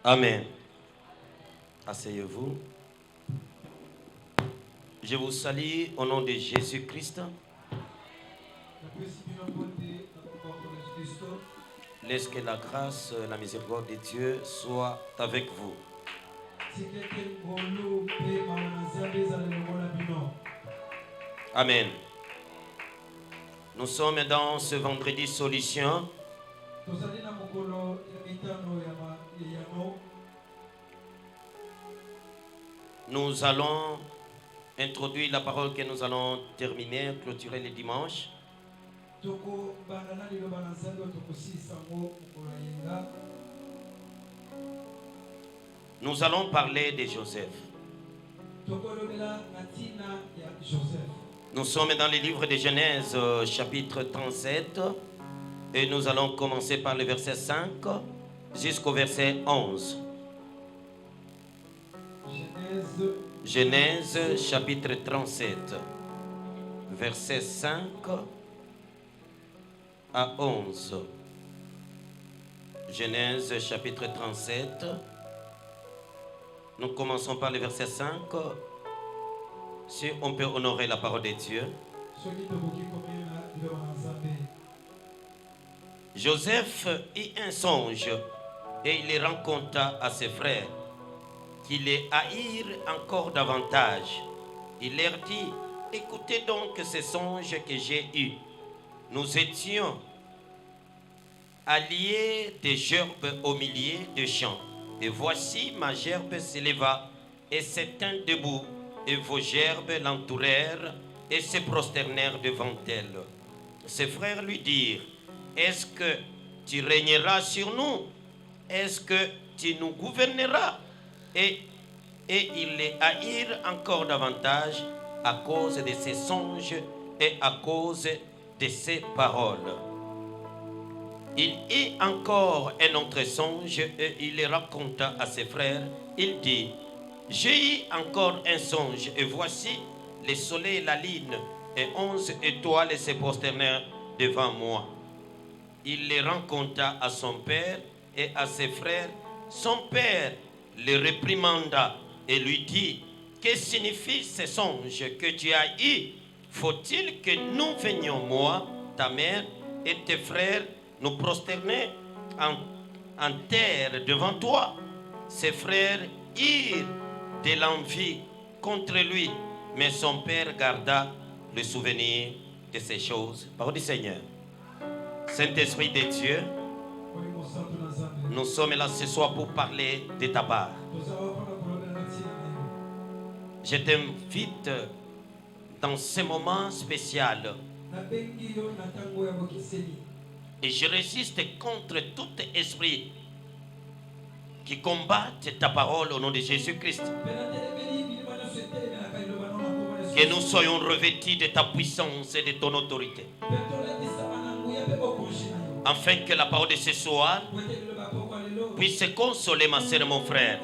Amen. Asseyez-vous. Je vous salue au nom de Jésus-Christ. Laisse que la grâce et la miséricorde de Dieu soient avec vous. Amen. Nous sommes dans ce vendredi solution. Nous allons introduire la parole que nous allons terminer, clôturer le dimanche. Nous allons parler de Joseph. Nous sommes dans le livre de Genèse, chapitre 37, et nous allons commencer par le verset 5 jusqu'au verset 11. Genèse, chapitre 37, verset 5 à 11. Genèse, chapitre 37. Nous commençons par le verset 5. Si on peut honorer la parole de Dieu. Joseph eut un songe et il le raconta à ses frères, qui les haïrent encore davantage. Il leur dit: écoutez donc ce songe que j'ai eu. Nous étions alliés des gerbes au milieu des champs. Et voici ma gerbe s'éleva et s'étint debout, et vos gerbes l'entourèrent et se prosternèrent devant elle. Ses frères lui dirent: est-ce que tu régneras sur nous? Est-ce que tu nous gouverneras? Et ils les haïrent encore davantage à cause de ses songes et à cause de ses paroles. Il eut encore un autre songe et il le raconta à ses frères. Il dit: j'ai eu encore un songe, et voici le soleil et la lune et 11 étoiles se prosternèrent devant moi. Il le raconta à son père et à ses frères. Son père le réprimanda et lui dit: que signifie ce songe que tu as eu? Faut-il que nous venions, moi, ta mère et tes frères, nous prosterner en terre devant toi? Ses frères eurent de l'envie contre lui, mais son père garda le souvenir de ces choses. Parole du Seigneur. Saint-Esprit de Dieu, nous sommes là ce soir pour parler de ta part. Je t'invite dans ce moment spécial et je résiste contre tout esprit qui combatte ta parole au nom de Jésus-Christ. Que nous soyons revêtus de ta puissance et de ton autorité, afin que la parole de ce soir puisse consoler ma sœur et mon frère,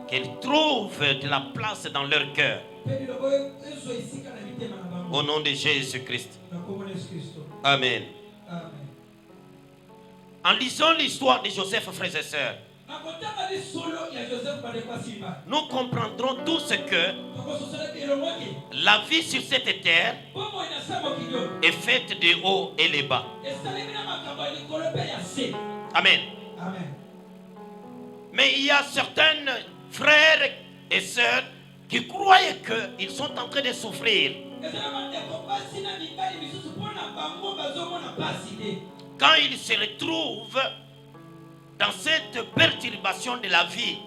qu'elle trouve de la place dans leur cœur, au nom de Jésus-Christ. Amen. En lisant l'histoire de Joseph, frères et sœurs, nous comprendrons tous que la vie sur cette terre est faite de haut et de bas. Amen. Mais il y a certains frères et sœurs qui croient qu'ils sont en train de souffrir. Quand ils se retrouvent dans cette perturbation de la vie.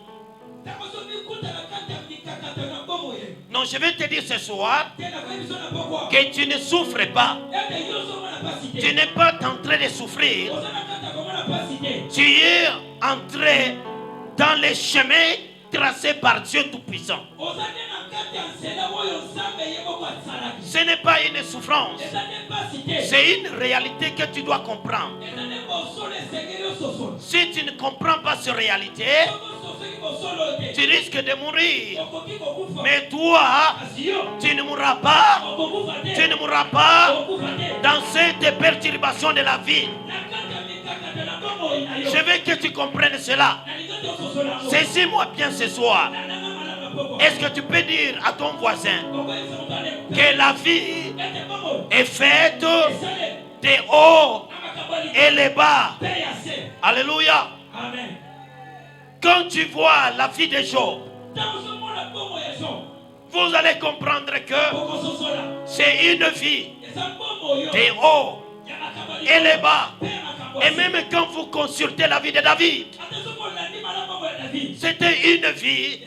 Non, je vais te dire ce soir que tu ne souffres pas. Tu n'es pas en train de souffrir. Tu es entré dans les chemins tracés par Dieu Tout-Puissant. Ce n'est pas une souffrance. C'est une réalité que tu dois comprendre. Si tu ne comprends pas cette réalité, tu risques de mourir. Mais toi, tu ne mourras pas. Tu ne mourras pas dans cette perturbation de la vie. Je veux que tu comprennes cela. Saisis-moi bien ce soir. Est-ce que tu peux dire à ton voisin que la vie est faite des hauts et les bas? Alléluia. Quand tu vois la vie de Job, vous allez comprendre que c'est une vie des hauts et les bas. Et même quand vous consultez la vie de David, c'était une vie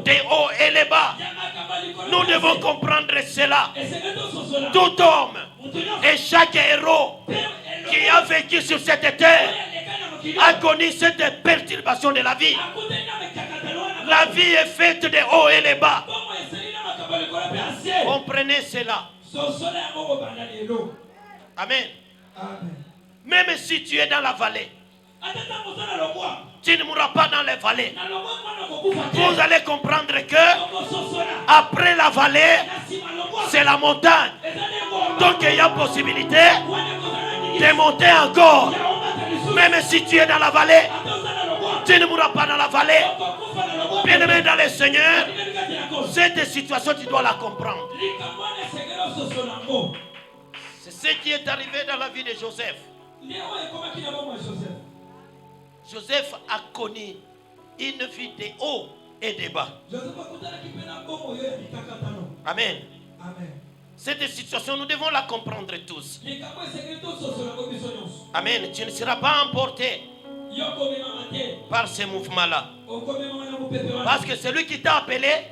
des hauts et les bas. Nous devons comprendre cela. Tout homme et chaque héros qui a vécu sur cette terre a connu cette perturbation de la vie. La vie est faite des hauts et les bas. Comprenez cela. Amen. Même si tu es dans la vallée, tu ne mourras pas dans les vallées. Vous allez comprendre que après la vallée, c'est la montagne. Donc il y a possibilité de monter encore. Même si tu es dans la vallée, tu ne mourras pas dans la vallée. Bien-aimé dans le Seigneur, cette situation, tu dois la comprendre. C'est ce qui est arrivé dans la vie de Joseph. Joseph a connu une vie de haut et de bas. Amen. Cette situation, nous devons la comprendre tous. Amen. Tu ne seras pas emporté par ces mouvements-là. Parce que celui qui t'a appelé,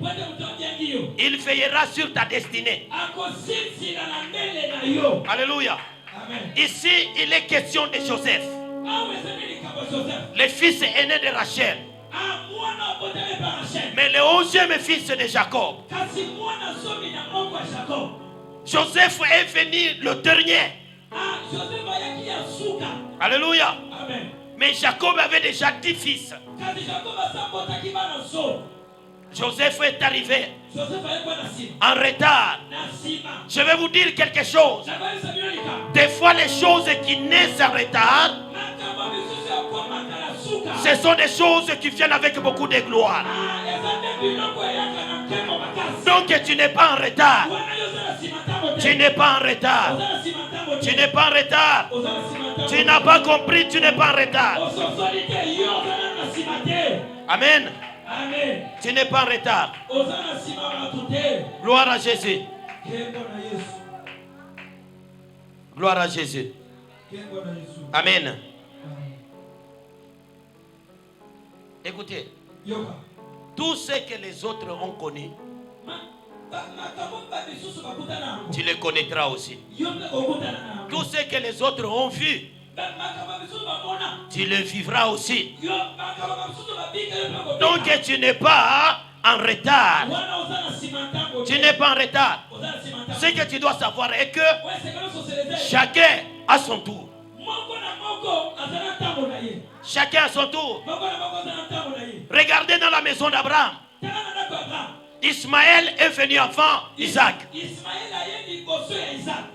il veillera sur ta destinée. Alléluia. Ici, il est question de Joseph, le fils aîné de Rachel, mais le 11e fils de Jacob. Joseph est venu le dernier. Alléluia. Mais Jacob avait déjà 10 fils. Joseph est arrivé en retard. Je vais vous dire quelque chose. Des fois, les choses qui naissent en retard, ce sont des choses qui viennent avec beaucoup de gloire. Donc tu n'es pas en retard. Tu n'es pas en retard. Tu n'es pas en retard. Tu n'as pas compris, tu n'es pas en retard. Amen. Tu n'es pas en retard. Gloire à Jésus. Gloire à Jésus. Amen. Écoutez, tout ce que les autres ont connu, tu les connaîtras aussi. Tout ce que les autres ont vu, tu le vivras aussi. Donc tu n'es pas en retard. Tu n'es pas en retard. Ce que tu dois savoir est que chacun a son tour. Chacun a son tour. Regardez dans la maison d'Abraham. Ismaël est venu avant Isaac.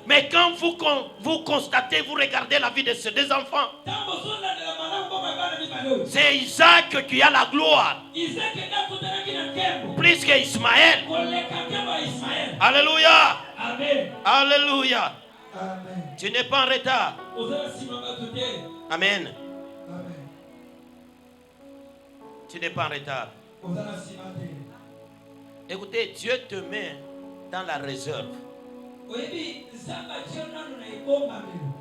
Mais quand vous constatez, vous regardez la vie de ces deux enfants, c'est Isaac qui a la gloire plus qu'Ismaël. Alléluia. Alléluia. Tu n'es pas en retard. Amen. Tu n'es pas en retard. Écoutez, Dieu te met dans la réserve.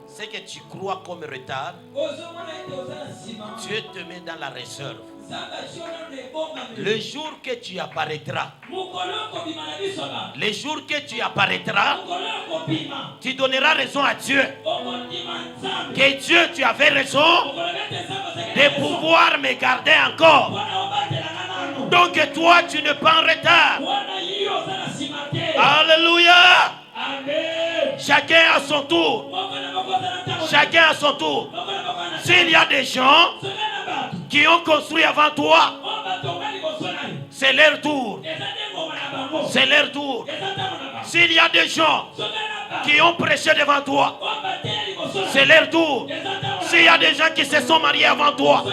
Ce que tu crois comme retard, Dieu te met dans la réserve. Le jour que tu apparaîtras, le jour que tu apparaîtras, tu donneras raison à Dieu. Que Dieu, tu avais raison de pouvoir me garder encore. Donc toi, tu n'es pas en retard. Alléluia. Chacun a son tour. Chacun a son tour. S'il y a des gens qui ont construit avant toi, c'est leur tour. C'est leur tour. S'il y a des gens qui ont prêché devant toi, c'est leur tour. S'il y a des gens qui se sont mariés avant toi,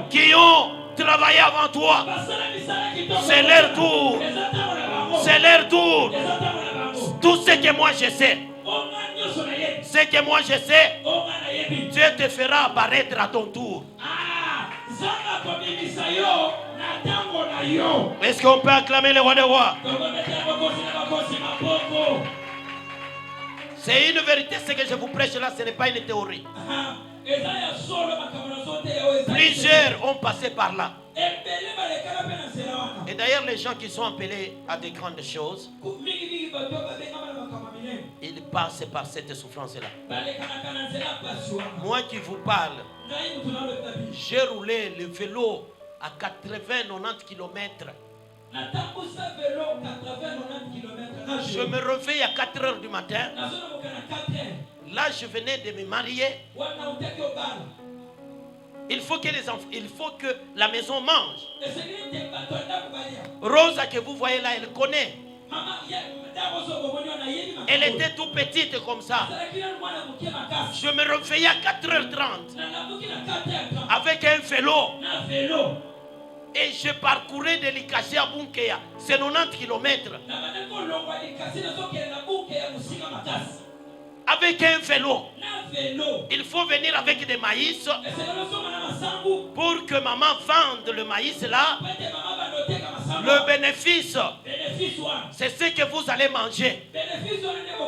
qui ont travaillé avant toi, c'est leur tour. C'est leur tour. Tout ce que moi je sais, Dieu te fera apparaître à ton tour. Est-ce qu'on peut acclamer le roi des rois? C'est une vérité, ce que je vous prêche là, ce n'est pas une théorie. Plusieurs ont passé par là. Et d'ailleurs, les gens qui sont appelés à des grandes choses, ils passent par cette souffrance-là. Moi qui vous parle, j'ai roulé le vélo à 80-90 km. Je me réveille à 4 heures du matin. Là, je venais de me marier. Il faut que la maison mange. Rosa que vous voyez là, elle connaît. Elle était tout petite comme ça. Je me réveillais à 4h30 avec un vélo. Et je parcourais de Likaché à Bunkeya. C'est 90 km. Avec un vélo. Il faut venir avec des maïs pour que maman vende le maïs là. Le bénéfice, c'est ce que vous allez manger.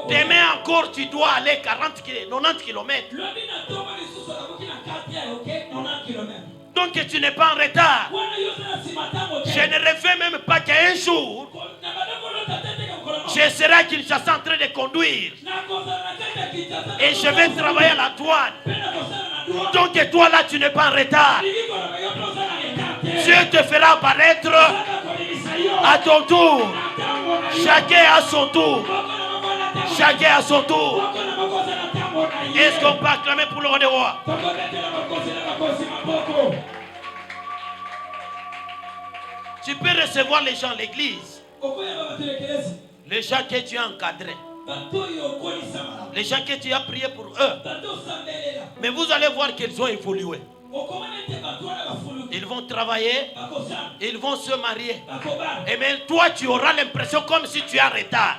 Demain encore, tu dois aller 90 km. Donc tu n'es pas en retard. Je ne rêvais même pas qu'un jour, je serai à Kinshasa en train de conduire. Et je vais travailler à la douane. Donc toi là, tu n'es pas en retard. Dieu te fera apparaître à ton tour. Chacun à son tour. Chacun à son tour. Est-ce qu'on peut acclamer pour le roi des rois? Tu peux recevoir les gens à l'église. Les gens que tu as encadrés. Les gens que tu as prié pour eux. Mais vous allez voir qu'ils ont évolué. Ils vont travailler. Ils vont se marier. Et même toi, tu auras l'impression comme si tu es en retard.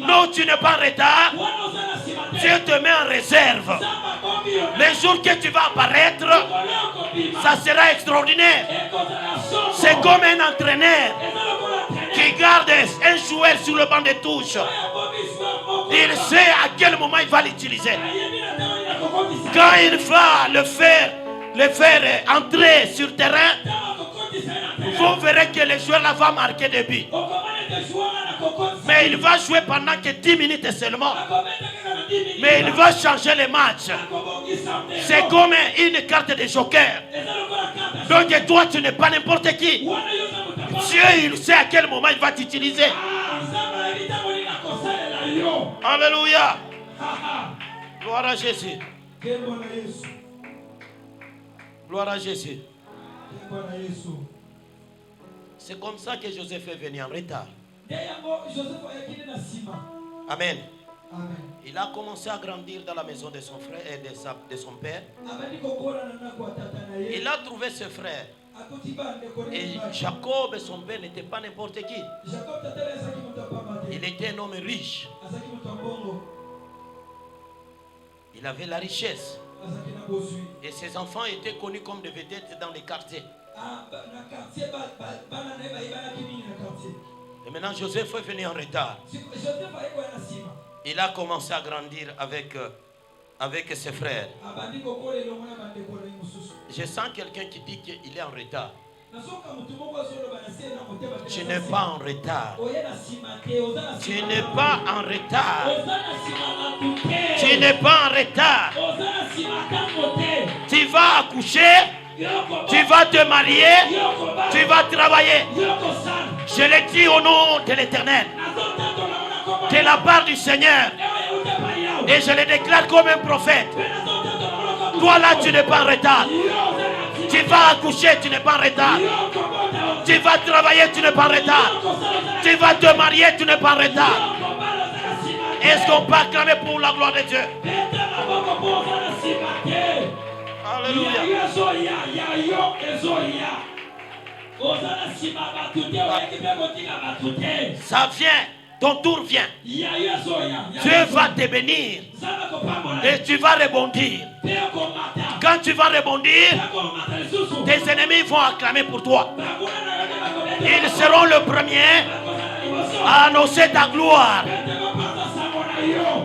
Non, tu n'es pas en retard. Dieu te met en réserve. Les jours que tu vas apparaître, ça sera extraordinaire. C'est comme un entraîneur qui garde un joueur sur le banc de touche. Il sait à quel moment il va l'utiliser. Quand il va le faire entrer sur le terrain, vous verrez que le joueur là va marquer des buts. Mais il va jouer pendant que 10 minutes seulement. Mais il va changer le match. C'est comme une carte de joker. Donc toi, tu n'es pas n'importe qui. Dieu, il sait à quel moment il va t'utiliser. Alléluia. Gloire à Jésus. Gloire à Jésus. C'est comme ça que Joseph est venu en retard. Amen. Il a commencé à grandir dans la maison de son frère et de son père. Il a trouvé ses frères. Et Jacob, son père, n'était pas n'importe qui. Il était un homme riche. Il avait la richesse. Et ses enfants étaient connus comme des vedettes dans les quartiers. Et maintenant Joseph est venu en retard. Il a commencé à grandir avec ses frères. Je sens quelqu'un qui dit qu'il est en retard. Tu n'es pas en retard. Tu n'es pas en retard. Tu n'es pas en retard. Tu vas accoucher. Tu vas te marier. Tu vas travailler. Je le dis au nom de l'Éternel. De la part du Seigneur. Et je le déclare comme un prophète. Toi là, tu n'es pas en retard. Tu vas accoucher, tu n'es pas en retard. Tu vas travailler, tu n'es pas en retard. Tu vas te marier, tu n'es pas en retard. Est-ce qu'on peut acclamer pour la gloire de Dieu? Alléluia. Ça vient. Ton tour vient. Dieu va te bénir. Et tu vas rebondir. Quand tu vas rebondir, tes ennemis vont acclamer pour toi. Ils seront le premier à annoncer ta gloire.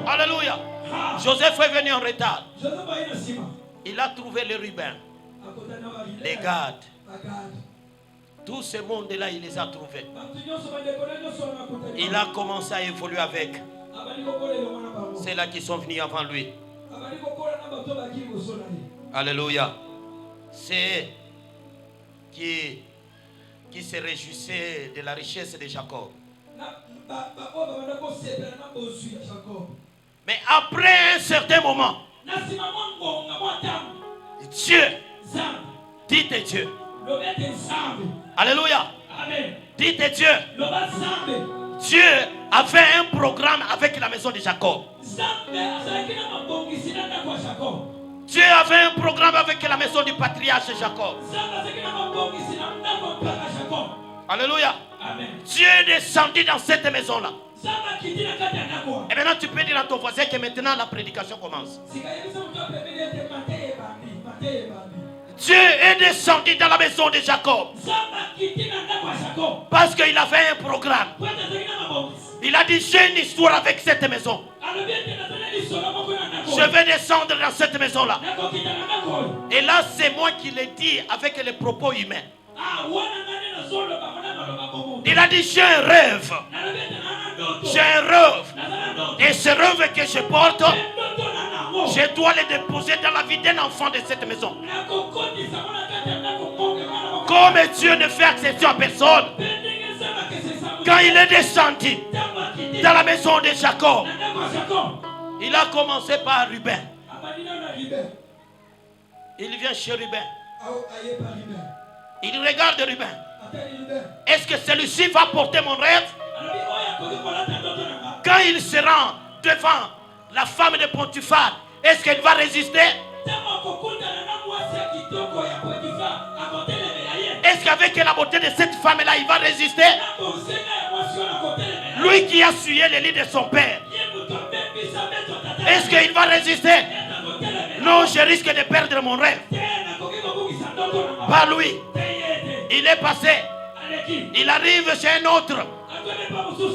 Alléluia. Joseph est venu en retard. Il a trouvé les Ruben, les Gad. Tout ce monde-là, il les a trouvés. Il a commencé à évoluer avec. C'est là qui sont venus avant lui. Alléluia. C'est qui se réjouissait de la richesse de Jacob. Mais après un certain moment, Dieu, dites Dieu. Alléluia. Dites Dieu. Dieu a fait un programme avec la maison de Jacob. Dieu a fait un programme avec la maison du patriarche Jacob. Alléluia. Dieu est descendu dans cette maison-là. Et maintenant tu peux dire à ton voisin que maintenant la prédication commence. Dieu est descendu dans la maison de Jacob. Parce qu'il a fait un programme. Il a dit, j'ai une histoire avec cette maison. Je vais descendre dans cette maison-là. Et là, c'est moi qui l'ai dit avec les propos humains. Il a dit, j'ai un rêve. J'ai un rêve. Et ce rêve que je porte, je dois le déposer dans la vie d'un enfant de cette maison. Comme Dieu ne fait exception à personne, quand il est descendu dans la maison de Jacob, il a commencé par Ruben. Il vient chez Ruben. Il regarde Ruben. Est-ce que celui-ci va porter mon rêve? Quand il se rend devant la femme de Potiphar, est-ce qu'elle va résister? Est-ce qu'avec la beauté de cette femme-là, il va résister? Lui qui a suivi les lits de son père, est-ce qu'il va résister? Non, je risque de perdre mon rêve. Pas lui. Il est passé. Il arrive chez un autre.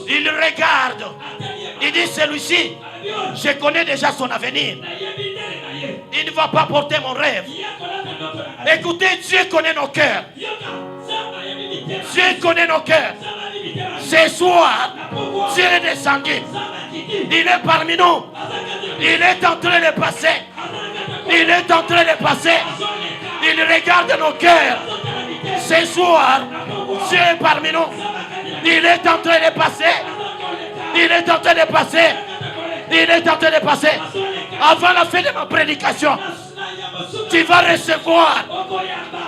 Il regarde. Il dit, celui-ci, je connais déjà son avenir. Il ne va pas porter mon rêve. Écoutez, Dieu connaît nos cœurs. Dieu connaît nos cœurs. Ce soir, Dieu est descendu. Il est parmi nous. Il est en train de passer. Il est en train de passer. Il regarde nos cœurs. Ce soir, Dieu est parmi nous. Il est en train de passer. Il est en train de passer. Il est en train de passer. Avant la fin de ma prédication, tu vas recevoir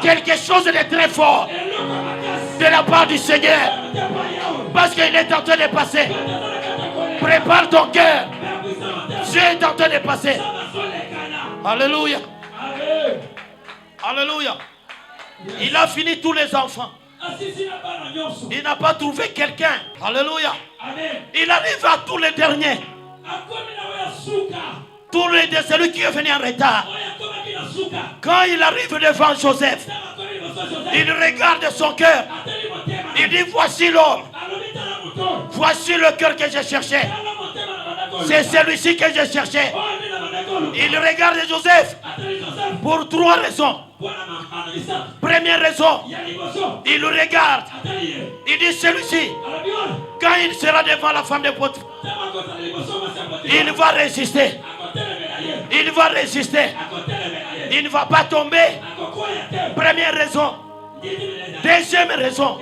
quelque chose de très fort de la part du Seigneur. Parce qu'il est en train de passer. Prépare ton cœur. Dieu est en train de passer. Alléluia. Alléluia. Il a fini tous les enfants. Il n'a pas trouvé quelqu'un. Alléluia. Il arrive à tous les derniers. Tous les derniers, celui qui est venu en retard. Quand il arrive devant Joseph, il regarde son cœur. Il dit, voici l'homme. Voici le cœur que je cherchais. C'est celui-ci que je cherchais. Il regarde Joseph pour trois raisons. Première raison, il le regarde. Il dit, celui-ci, quand il sera devant la femme de Potiphar, il va résister. Il va résister. Il ne va pas tomber. Première raison. Deuxième raison,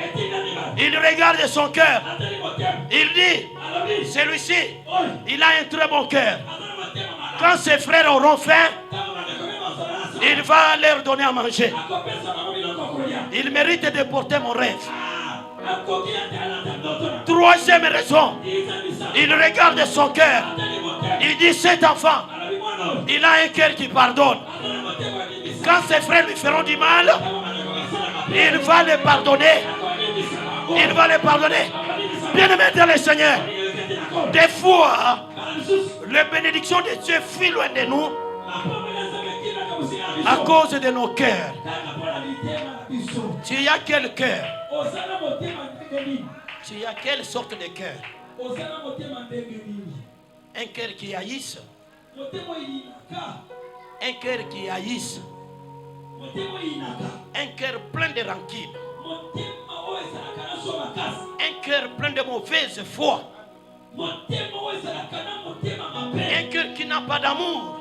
il regarde son cœur. Il dit, celui-ci, il a un très bon cœur. Quand ses frères auront faim, il va leur donner à manger. Il mérite de porter mon rêve. Troisième raison, il regarde son cœur. Il dit, cet enfant, il a un cœur qui pardonne. Quand ses frères lui feront du mal, il va les pardonner. Il va les pardonner. Bien-aimés dans le Seigneur, des fois, les bénédictions de Dieu fuient loin de nous à cause de nos cœurs. Tu as quel cœur? Tu as quelle sorte de cœur? Un cœur qui haïsse. Un cœur qui haïsse. Un cœur plein de rancune. Un cœur plein de mauvaise foi. Un cœur qui n'a pas d'amour.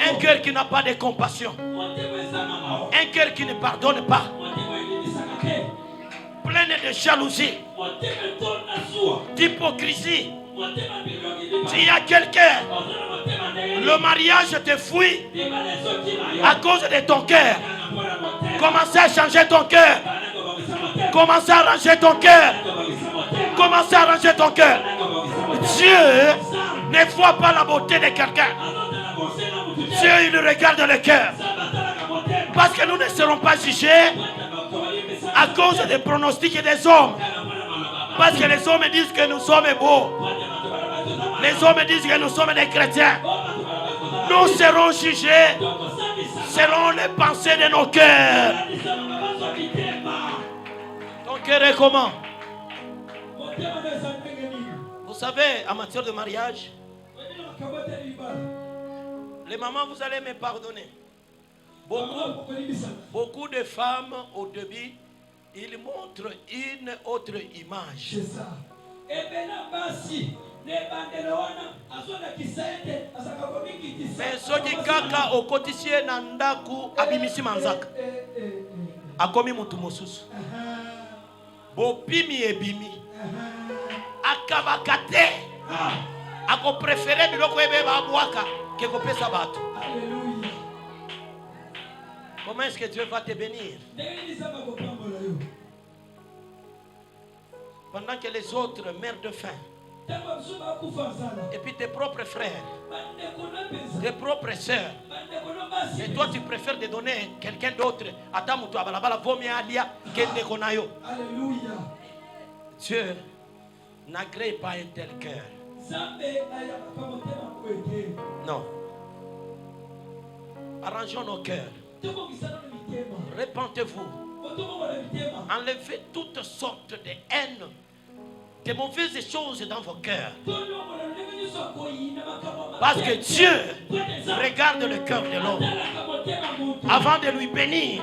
Un cœur qui n'a pas de compassion. Un cœur qui ne pardonne pas. Plein de jalousie, d'hypocrisie. S'il y a quelqu'un, le mariage te fuit à cause de ton cœur. Commencez à changer ton cœur. Commencez à arranger ton cœur. Commencez à arranger ton cœur. Dieu ne voit pas la beauté de quelqu'un. Dieu, il regarde le cœur. Parce que nous ne serons pas jugés à cause des pronostics des hommes. Parce que les hommes disent que nous sommes beaux. Les hommes disent que nous sommes des chrétiens. Nous serons jugés selon les pensées de nos cœurs. Ton cœur est comment? Vous savez, en matière de mariage, les mamans, vous allez me pardonner. Beaucoup de femmes, au début, ils montrent une autre image. C'est ça. Mais soki kaka okotisie na ndaku abimisi manzaka akomi mutu mosusu bopimi ebimi akabakate ako préféré biloko ebe babwaka ke kopesa bato. Comment est-ce que Dieu va te bénir? Pendant que les autres meurent de faim. Et puis tes propres frères, tes propres sœurs, et toi tu préfères de donner quelqu'un d'autre. Alléluia. Dieu n'agrée pas un tel cœur. Non. Arrangeons nos cœurs. Répentez-vous. Enlevez toutes sortes de haine, de mauvaises choses dans vos cœurs. Parce que Dieu regarde le cœur de l'homme. Avant de lui bénir,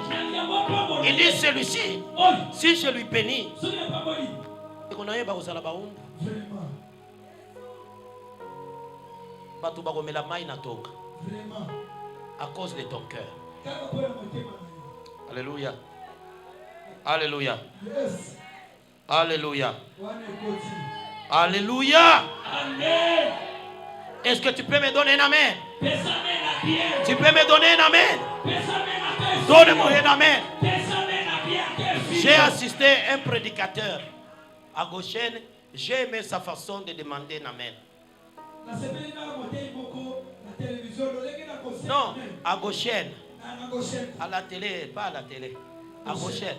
il dit celui-ci, si je lui bénis, à cause de ton cœur. Alléluia. Alléluia. Yes. Alléluia. Alléluia. Amen. Est-ce que tu peux me donner un amen? Tu peux me donner un amen? Donne-moi un amen. J'ai assisté à un prédicateur à Goshen. J'ai aimé sa façon de demander un amen. Non, à Goshen. À la télé, pas à la télé. À Goshen.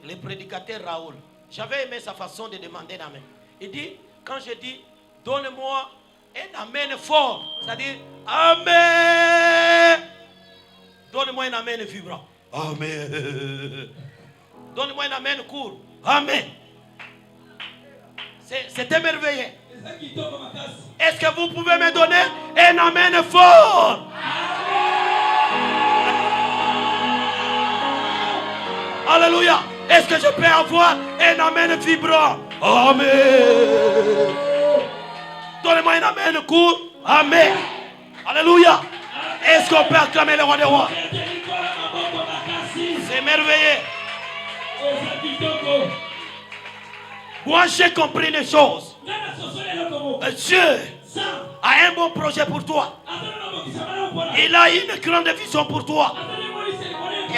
Le prédicateur Raoul. J'avais aimé sa façon de demander un amen. Il dit, quand je dis, donne-moi un amen fort, c'est-à-dire, amen. Donne-moi un amen vibrant. Amen. Donne-moi un amen court. Amen. C'était merveilleux. Est-ce que vous pouvez me donner un amen fort? Alléluia. Est-ce que je peux avoir un amen vibrant? Amen. Donnez-moi un amen court. Amen. Alléluia. Est-ce qu'on peut acclamer le roi des rois? C'est merveilleux. Moi j'ai compris les choses. Dieu a un bon projet pour toi. Il a une grande vision pour toi.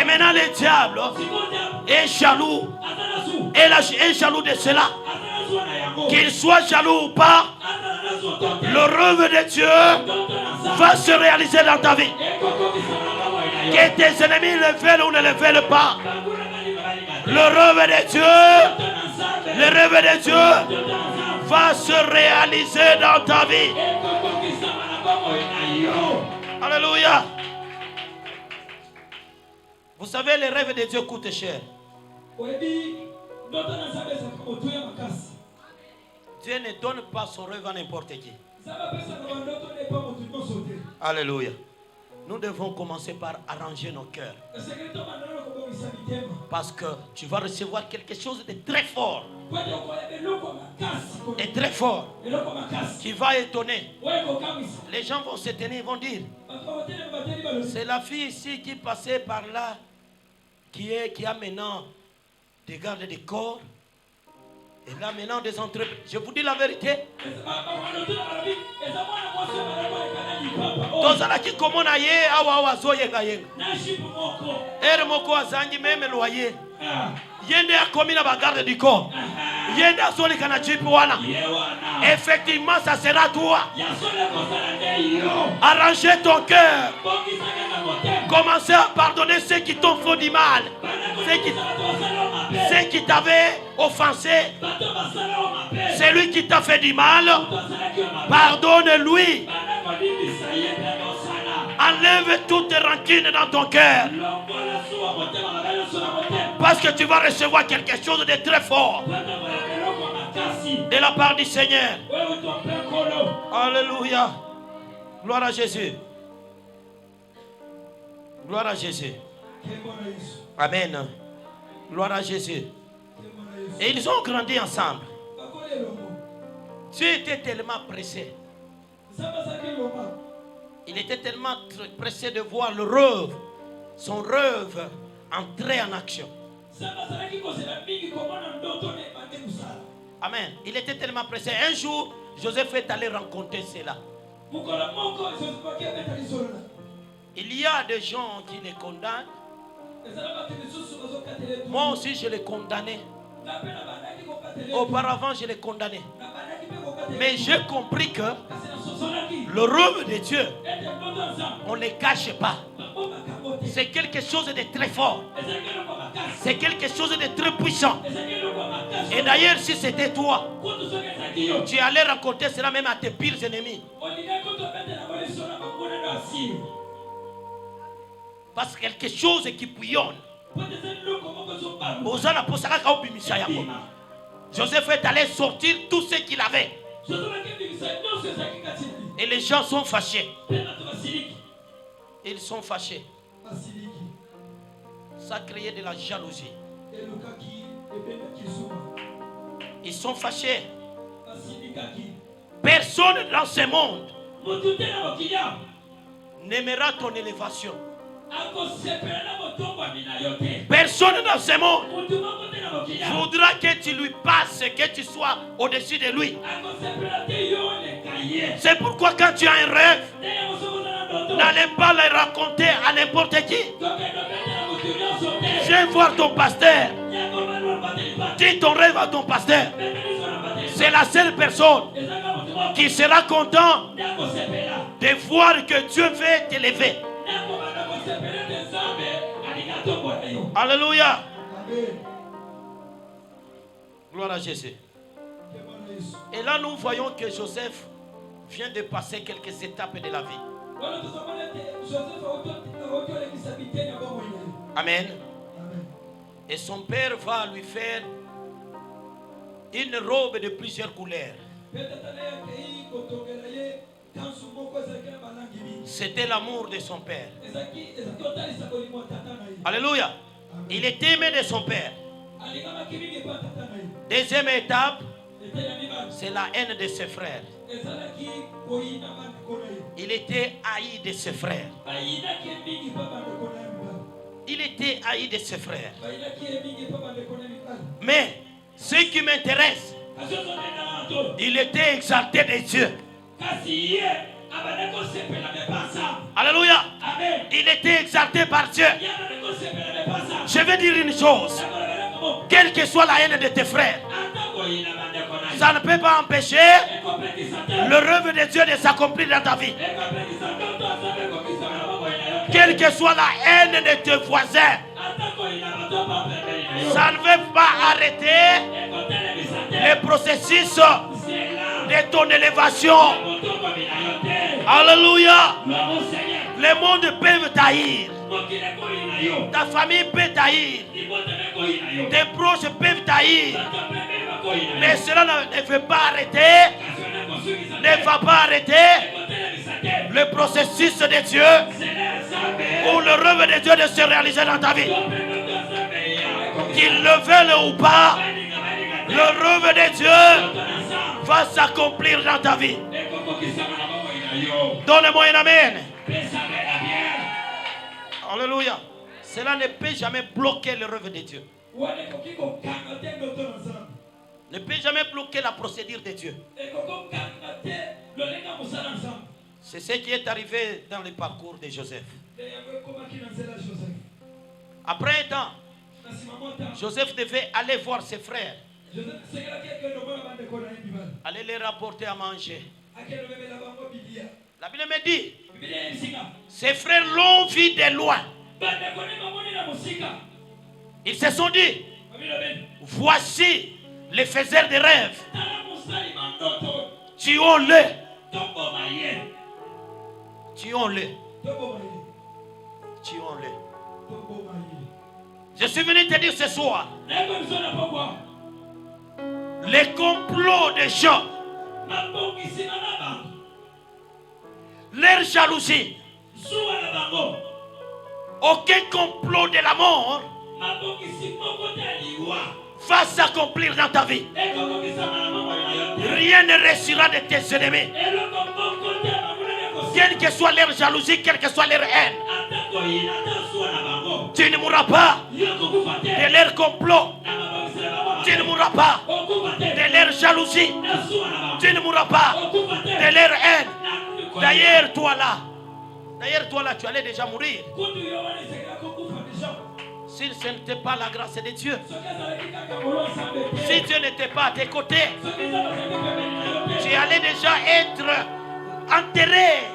Et maintenant le diable est jaloux est jaloux de cela, qu'il soit jaloux ou pas, le rêve de Dieu va se réaliser dans ta vie. Que tes ennemis le veulent ou ne le veulent pas, le rêve de Dieu, le rêve de Dieu va se réaliser dans ta vie. Alléluia. Vous savez, les rêves de Dieu coûtent cher. Dieu ne donne pas son rêve à n'importe qui. Alléluia. Nous devons commencer par arranger nos cœurs. Parce que tu vas recevoir quelque chose de très fort. Et très fort. Qui va étonner. Les gens vont s'étonner, ils vont dire, c'est la fille ici qui passait par là, qui a maintenant des gardes de corps. Et là maintenant des entreprises. Je vous dis la vérité. Tozalaki komona ye awa awa zoyenga yenga. Ere moko azangi même loyer. Yende a commis la bagarre du corps. Yende a zoli kana jipi wana. Effectivement ça sera toi. Arrangez ton cœur. Commencez à pardonner ceux qui t'ont fait du mal. Ceux qui t'avaient offensé. C'est lui qui t'a fait du mal. Pardonne-lui. Enlève toutes tes rancune dans ton cœur. Parce que tu vas recevoir quelque chose de très fort de la part du Seigneur. Alléluia. Gloire à Jésus. Gloire à Jésus. Amen. Gloire à Jésus. Et ils ont grandi ensemble. Dieu était tellement pressé. Il était tellement pressé de voir le rêve, son rêve entrer en action. Amen. Il était tellement pressé. Un jour, Joseph est allé rencontrer cela. Il y a des gens qui les condamnent. Moi aussi, je les condamnais. Auparavant, je les condamnais. Mais j'ai compris que le rêve de Dieu, on ne les cache pas. C'est quelque chose de très fort. C'est quelque chose de très puissant. Et d'ailleurs, si c'était toi, tu allais raconter cela même à tes pires ennemis. Parce que quelque chose qui bouillonne. Joseph est allé sortir tout ce qu'il avait. Et les gens sont fâchés. Ils sont fâchés. Ça a créé de la jalousie. Ils sont fâchés. Personne dans ce monde n'aimera ton élévation. Personne dans ce monde voudra que tu lui passes, que tu sois au-dessus de lui. C'est pourquoi quand tu as un rêve, n'allez pas le raconter à n'importe qui. Viens voir ton pasteur. Dis ton rêve à ton pasteur. C'est la seule personne qui sera content de voir que Dieu veut t'élever. Alléluia. Gloire à Jésus. Et là, nous voyons que Joseph vient de passer quelques étapes de la vie. Amen. Et son père va lui faire une robe de plusieurs couleurs. C'était l'amour de son père. Alléluia. Il était aimé de son père. Deuxième étape, c'est la haine de ses frères. Il était haï de ses frères. Il était haï de ses frères. Mais ce qui m'intéresse, il était exalté de Dieu. Alléluia. Il était exalté par Dieu. Je vais dire une chose. Quelle que soit la haine de tes frères, ça ne peut pas empêcher le rêve de Dieu de s'accomplir dans ta vie. Quelle que soit la haine de tes voisins, ça ne veut pas arrêter le processus de ton élévation. Alléluia. Le monde peut t'haïr. Ta famille peut t'haïr. Tes proches peuvent t'haïr. Mais cela ne veut pas arrêter. Ne va pas arrêter le processus de Dieu ou le rêve de Dieu de se réaliser dans ta vie. Qu'ils le veulent ou pas, le rêve de Dieu va s'accomplir dans ta vie. Donne-moi un amen. Alléluia. Cela ne peut jamais bloquer le rêve de Dieu. Ne peut jamais bloquer la procédure de Dieu. C'est ce qui est arrivé dans le parcours de Joseph. Après un temps, Joseph devait aller voir ses frères, aller les rapporter à manger. La Bible me dit, ses frères l'ont vu de loin. Ils se sont dit, voici les faiseurs de rêves. Tuons-le. Tuons-le. Tuons-le. Je suis venu te dire ce soir, les complots des gens, leur jalousie, aucun complot de la mort va s'accomplir dans ta vie. Rien ne réussira de tes ennemis. Quelle que soit leur jalousie, quelle que soit leur haine, tu ne mourras pas de leur complot. Tu ne mourras pas de leur jalousie. Tu ne mourras pas de leur haine. D'ailleurs, toi là, tu allais déjà mourir. Si ce n'était pas la grâce de Dieu, si Dieu n'était pas à tes côtés, tu allais déjà être enterré.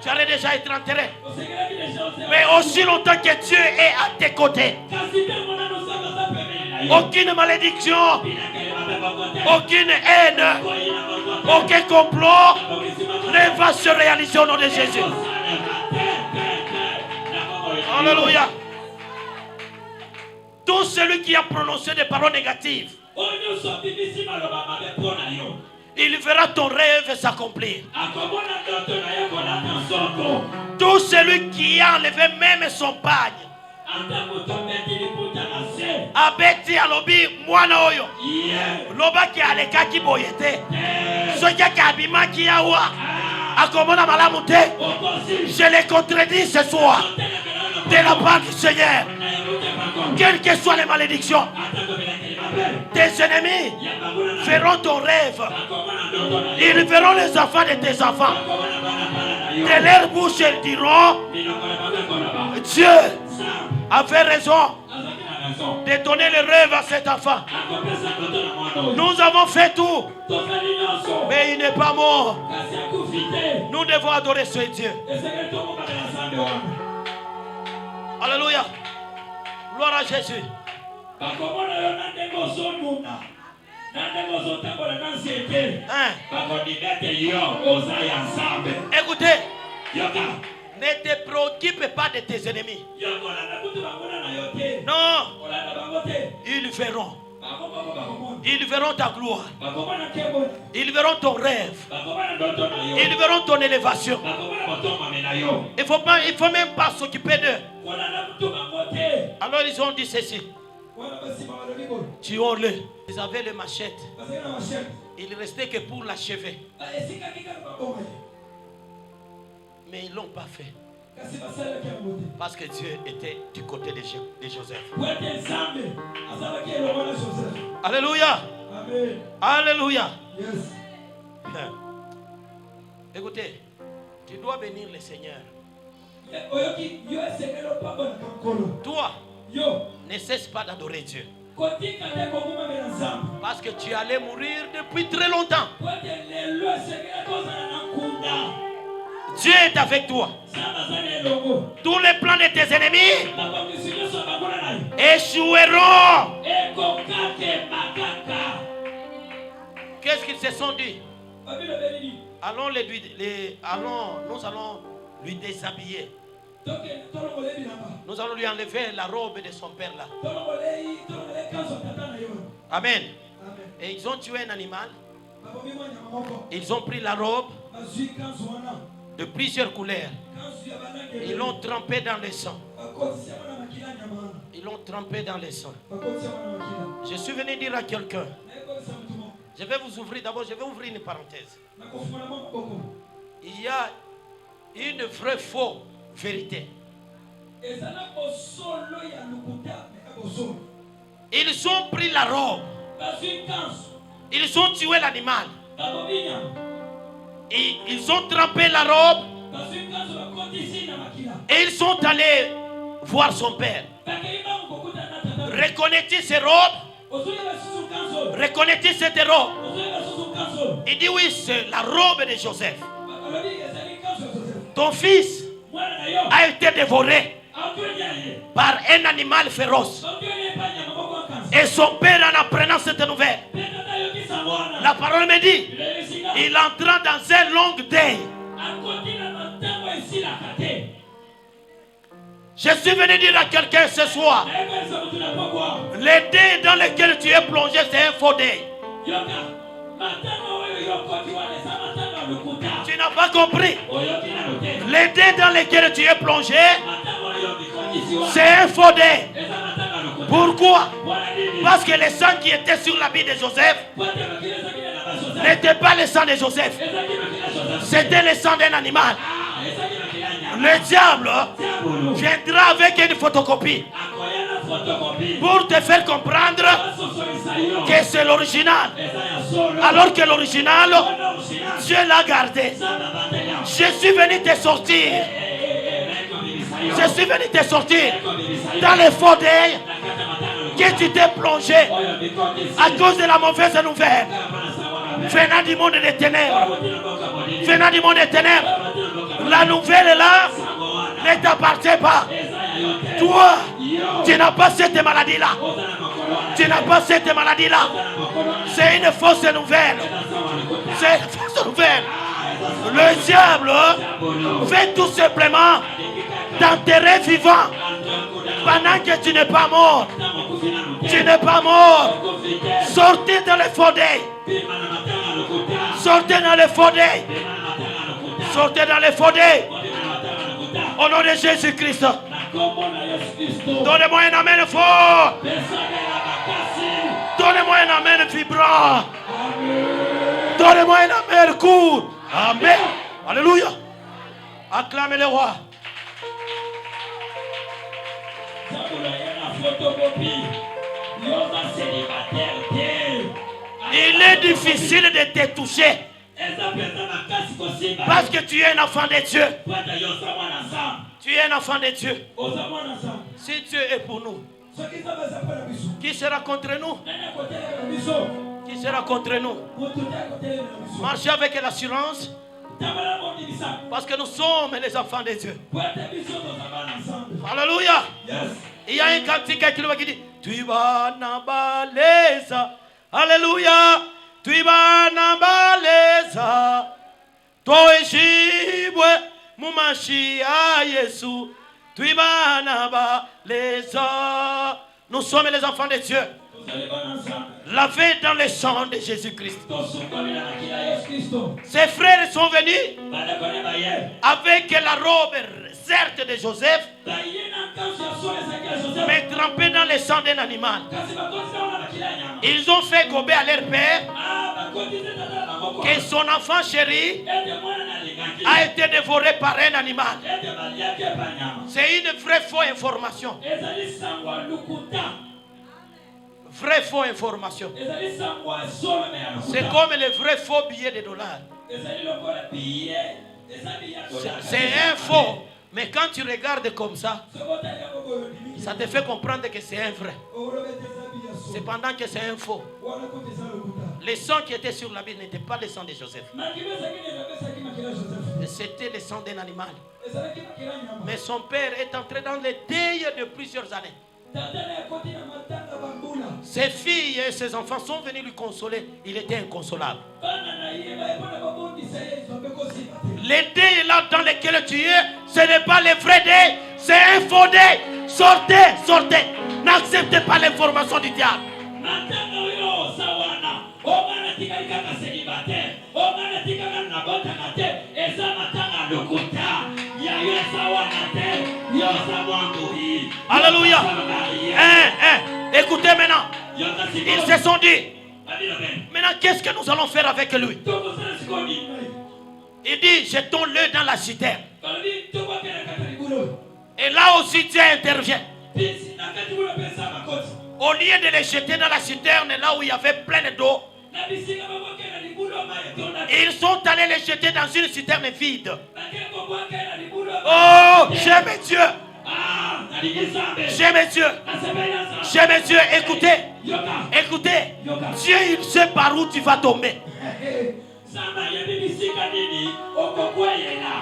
Tu allais déjà être enterré. Mais aussi longtemps que Dieu est à tes côtés, aucune malédiction, aucune haine, aucun complot ne va se réaliser au nom de Jésus. Alléluia. Tout celui qui a prononcé des paroles négatives, il verra ton rêve s'accomplir. Tout celui qui a enlevé même son pagne, abeti alobi mwana oyo loba ki aleka ki boyete soki akabima ki awa akomona malamu te, je les contredis ce soir de la part du Seigneur. Quelles que soient les malédictions, tes ennemis verront ton rêve. Ils verront les enfants de tes enfants. De leur bouche, ils diront, Dieu avait raison de donner le rêve à cet enfant. Nous avons fait tout, mais il n'est pas mort. Nous devons adorer ce Dieu. Alléluia. Gloire à Jésus. Écoutez, ne te préoccupe pas de tes ennemis. Non, ils verront. Ils verront ta gloire. Ils verront ton rêve. Ils verront ton élévation. Il ne faut même pas s'occuper d'eux. Alors ils ont dit ceci. Tuons-le. Ils avaient le machette. Il ne restait que pour l'achever. Mais ils ne l'ont pas fait. Parce que Dieu était du côté de Joseph. Alléluia. Amen. Alléluia. Yes. Écoutez, tu dois bénir le Seigneur. Toi, ne cesse pas d'adorer Dieu. Parce que tu allais mourir depuis très longtemps. Dieu est avec toi. Tous les plans de tes ennemis échoueront. Qu'est-ce qu'ils se sont dit? Nous allons lui déshabiller. Nous allons lui enlever la robe de son père là. Amen. Et ils ont tué un animal. Ils ont pris la robe de plusieurs couleurs. Ils l'ont trempé dans le sang. Ils l'ont trempé dans le sang. Je suis venu dire à quelqu'un. Je vais vous ouvrir d'abord, je vais ouvrir une parenthèse. Il y a une vraie fausse vérité. Ils ont pris la robe. Ils ont tué l'animal. Et ils ont trempé la robe. Et ils sont allés voir son père. Reconnais-tu ces robes? Reconnais-tu cette robe? Il dit oui, c'est la robe de Joseph. Ton fils a été dévoré par un animal féroce. Et son père, en apprenant cette nouvelle, la parole me dit, il entra dans un long deuil. Je suis venu dire à quelqu'un ce soir, les deuils dans lesquels tu es plongé, c'est un faux deuil. Tu n'as pas compris. Les deuils dans lesquels tu es plongé, c'est un faux deuil. Pourquoi? Parce que le sang qui était sur l'habit de Joseph n'était pas le sang de Joseph. C'était le sang d'un animal. Le diable viendra avec une photocopie pour te faire comprendre que c'est l'original. Alors que l'original, Dieu l'a gardé. Je suis venu te sortir. Je suis venu te sortir dans les faux deuils que tu t'es plongé à cause de la mauvaise nouvelle venant du monde des ténèbres. Venant du monde des ténèbres. La nouvelle là ne t'appartient pas. Toi, tu n'as pas cette maladie-là. Tu n'as pas cette maladie-là. C'est une fausse nouvelle. C'est une fausse nouvelle. Le diable fait tout simplement t'enterrer vivant pendant que tu n'es pas mort. Tu n'es pas mort. Sortez dans les faux deuils. Sortez dans les faux deuils. Sortez dans les faux deuils. Au nom de Jésus-Christ. Donnez-moi un amen fort. Donnez-moi un amen vibrant. Donnez-moi un amen court. Amen. Alléluia. Acclamez le roi. Il est difficile de te toucher parce que tu es un enfant de Dieu. Tu es un enfant de Dieu. Si Dieu est pour nous, qui sera contre nous? Qui sera contre nous? Marchez avec l'assurance parce que nous sommes les enfants de Dieu. Alléluia. Il y a un cantique qui dit tu vas n'abaleza. Alléluia. Tu vas n'abaleza. Toi ejibwe mumashia Yesu. Tu vas n'abaleza. Nous sommes les enfants de Dieu. Lavés dans le sang de Jésus-Christ. Ses frères sont venus avec la robe certes de Joseph, mais trempée dans le sang d'un animal. Ils ont fait gober à leur père que son enfant chéri a été dévoré par un animal. C'est une vraie fausse information. Vraie fausse information. C'est comme les vrais faux billets de dollars. C'est un faux. Mais quand tu regardes comme ça, Ça te fait comprendre que c'est un vrai. Cependant que c'est un faux. Les sangs qui étaient sur la Bible n'étaient pas les sangs de Joseph. C'était le sang d'un animal. Mais son père est entré dans le deuil de plusieurs années. Ses filles et ses enfants sont venus lui consoler. Il était inconsolable. Les deuils là dans lesquels tu es, ce n'est pas le vrai deuil, c'est un faux deuil. Sortez, sortez. N'acceptez pas l'information du diable. Alléluia. Écoutez maintenant. Ils se sont dit, maintenant qu'est-ce que nous allons faire avec lui? Il dit, jetons-le dans la citerne. Et là aussi Dieu intervient. Au lieu de les jeter dans la citerne, là où il y avait plein d'eau, ils sont allés les jeter dans une citerne vide. Oh, j'aime Dieu. J'aime Dieu. J'aime Dieu. Écoutez. Écoutez. Dieu, il sait par où tu vas tomber.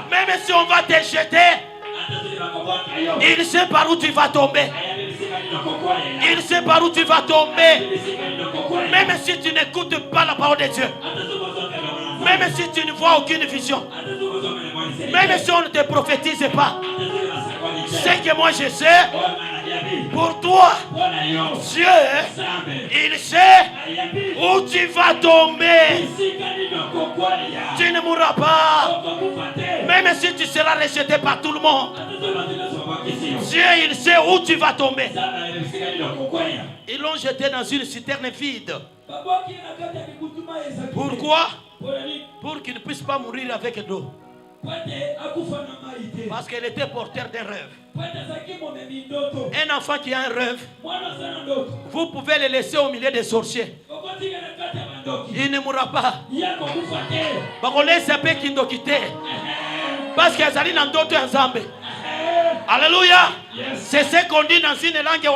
Même si on va te jeter, il sait par où tu vas tomber. Il sait par où tu vas tomber. Même si tu n'écoutes pas la parole de Dieu. Même si tu ne vois aucune vision. Même si on ne te prophétise pas. C'est que moi je sais. Pour toi, Dieu, il sait où tu vas tomber. Tu ne mourras pas. Même si tu seras rejeté par tout le monde. Dieu, il sait où tu vas tomber. Ils l'ont jeté dans une citerne vide. Pourquoi? Pour qu'il ne puisse pas mourir avec d'eau. Parce qu'elle était porteur d'un rêve. Un enfant qui a un rêve, vous pouvez le laisser au milieu des sorciers. Il ne mourra pas. Parce qu'ils allaient dans d'autres ensemble. Alléluia. C'est ce qu'on dit dans une langue.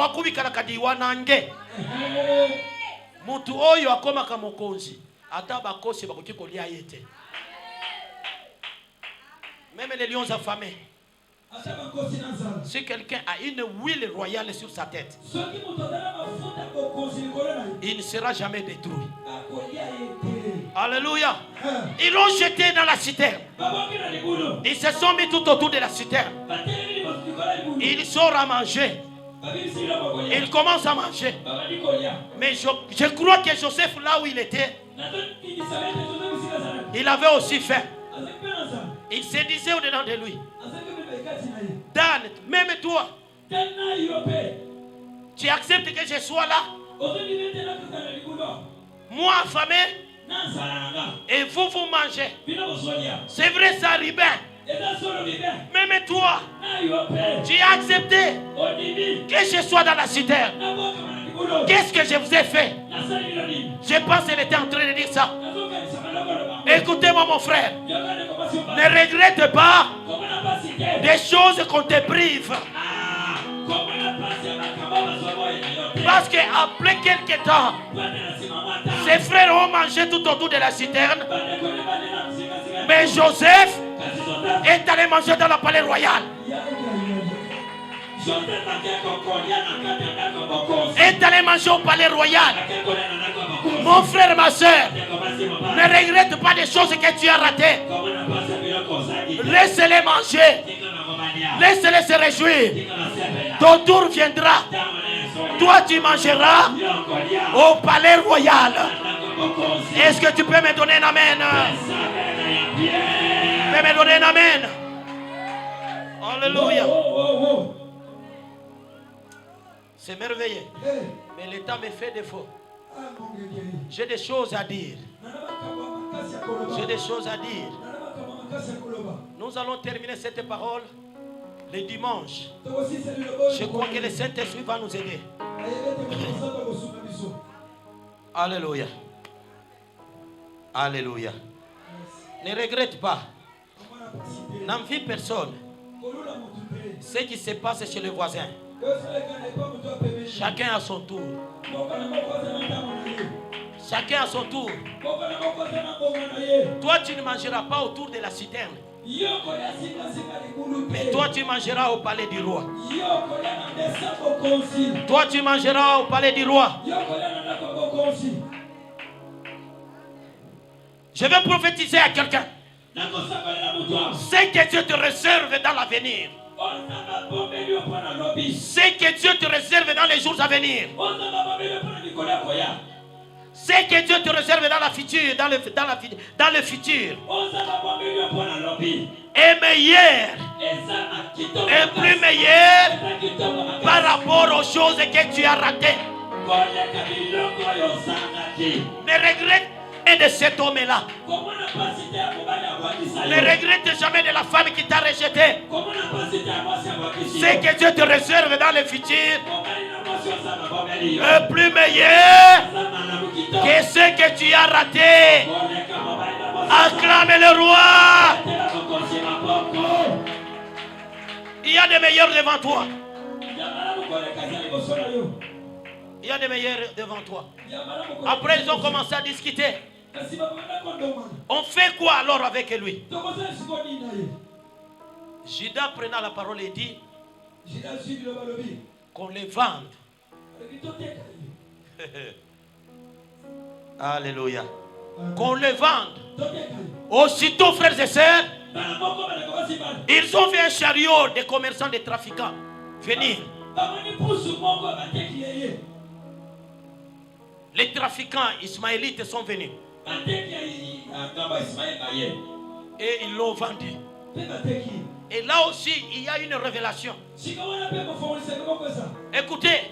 Mutu oyo akoma kamokonzi. Ata bakosi bakoki kolia yete. Même les lions affamés. Si quelqu'un a une huile royale sur sa tête, il ne sera jamais détruit. Alléluia. Ils l'ont jeté dans la citerne. Ils se sont mis tout autour de la citerne. Ils sortent à manger. Ils commencent à manger. Mais je crois que Joseph, là où il était, il avait aussi faim. Il se disait au-dedans de lui, Dan, même toi, tu acceptes que je sois là? Moi affamé, et vous mangez. C'est vrai, ça arrive. Même toi, tu as accepté que je sois dans la citerne. Qu'est-ce que je vous ai fait? Je pense qu'elle était en train de dire ça. Écoutez-moi mon frère. Ne regrette pas des choses qu'on te prive. Parce qu'après quelques temps, ses frères ont mangé tout autour de la citerne. Mais Joseph est allé manger dans la palais royal. Est allé manger au palais royal. Mon frère, ma soeur, ne regrette pas des choses que tu as ratées. Laisse-les manger. Laisse-les se réjouir. Ton tour viendra. Toi, tu mangeras au palais royal. Est-ce que tu peux me donner un amen? Tu peux me donner un amen? Alléluia. C'est merveilleux. Mais le temps me fait défaut. J'ai des choses à dire. J'ai des choses à dire. Nous allons terminer cette parole le dimanche. Je crois que le Saint-Esprit va nous aider. Alléluia. Alléluia. Ne regrette pas. N'envie personne. Ce qui se passe chez le voisin. Chacun à son tour. Chacun à son tour. Toi, tu ne mangeras pas autour de la citerne. Mais toi, tu mangeras au palais du roi. Toi, tu mangeras au palais du roi. Je vais prophétiser à quelqu'un. C'est que Dieu te réserve dans l'avenir. C'est que Dieu te réserve dans les jours à venir. C'est que Dieu te réserve dans la future, dans le futur. Et meilleur. Et plus meilleur par rapport aux choses que tu as ratées. Ne regrette de cet homme-là. Ne regrette jamais de la femme qui t'a rejeté. C'est que Dieu te réserve dans le futur le plus meilleur que ce que tu as raté. Acclame le roi. Il y a des meilleurs devant toi. Il y a des meilleurs devant toi. Après, ils ont commencé à discuter. On fait quoi alors avec lui? Judas prenant la parole et dit qu'on les vende. Alléluia. Qu'on les vende. Aussitôt, frères et sœurs, ils ont vu un chariot de commerçants, de trafiquants venir. Les trafiquants ismaélites sont venus. Et ils l'ont vendu. Et là aussi, il y a une révélation. Écoutez,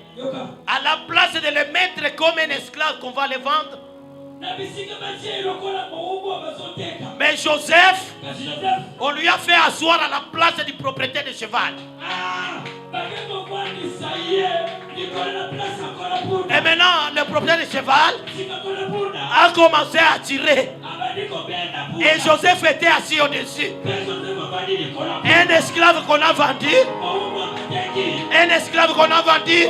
à la place de les mettre comme un esclave qu'on va les vendre, mais Joseph, on lui a fait asseoir à la place du propriétaire du cheval. Et maintenant, le propriétaire du cheval a commencé à tirer. Et Joseph était assis au-dessus. Un esclave qu'on a vendu. Un esclave qu'on a vendu.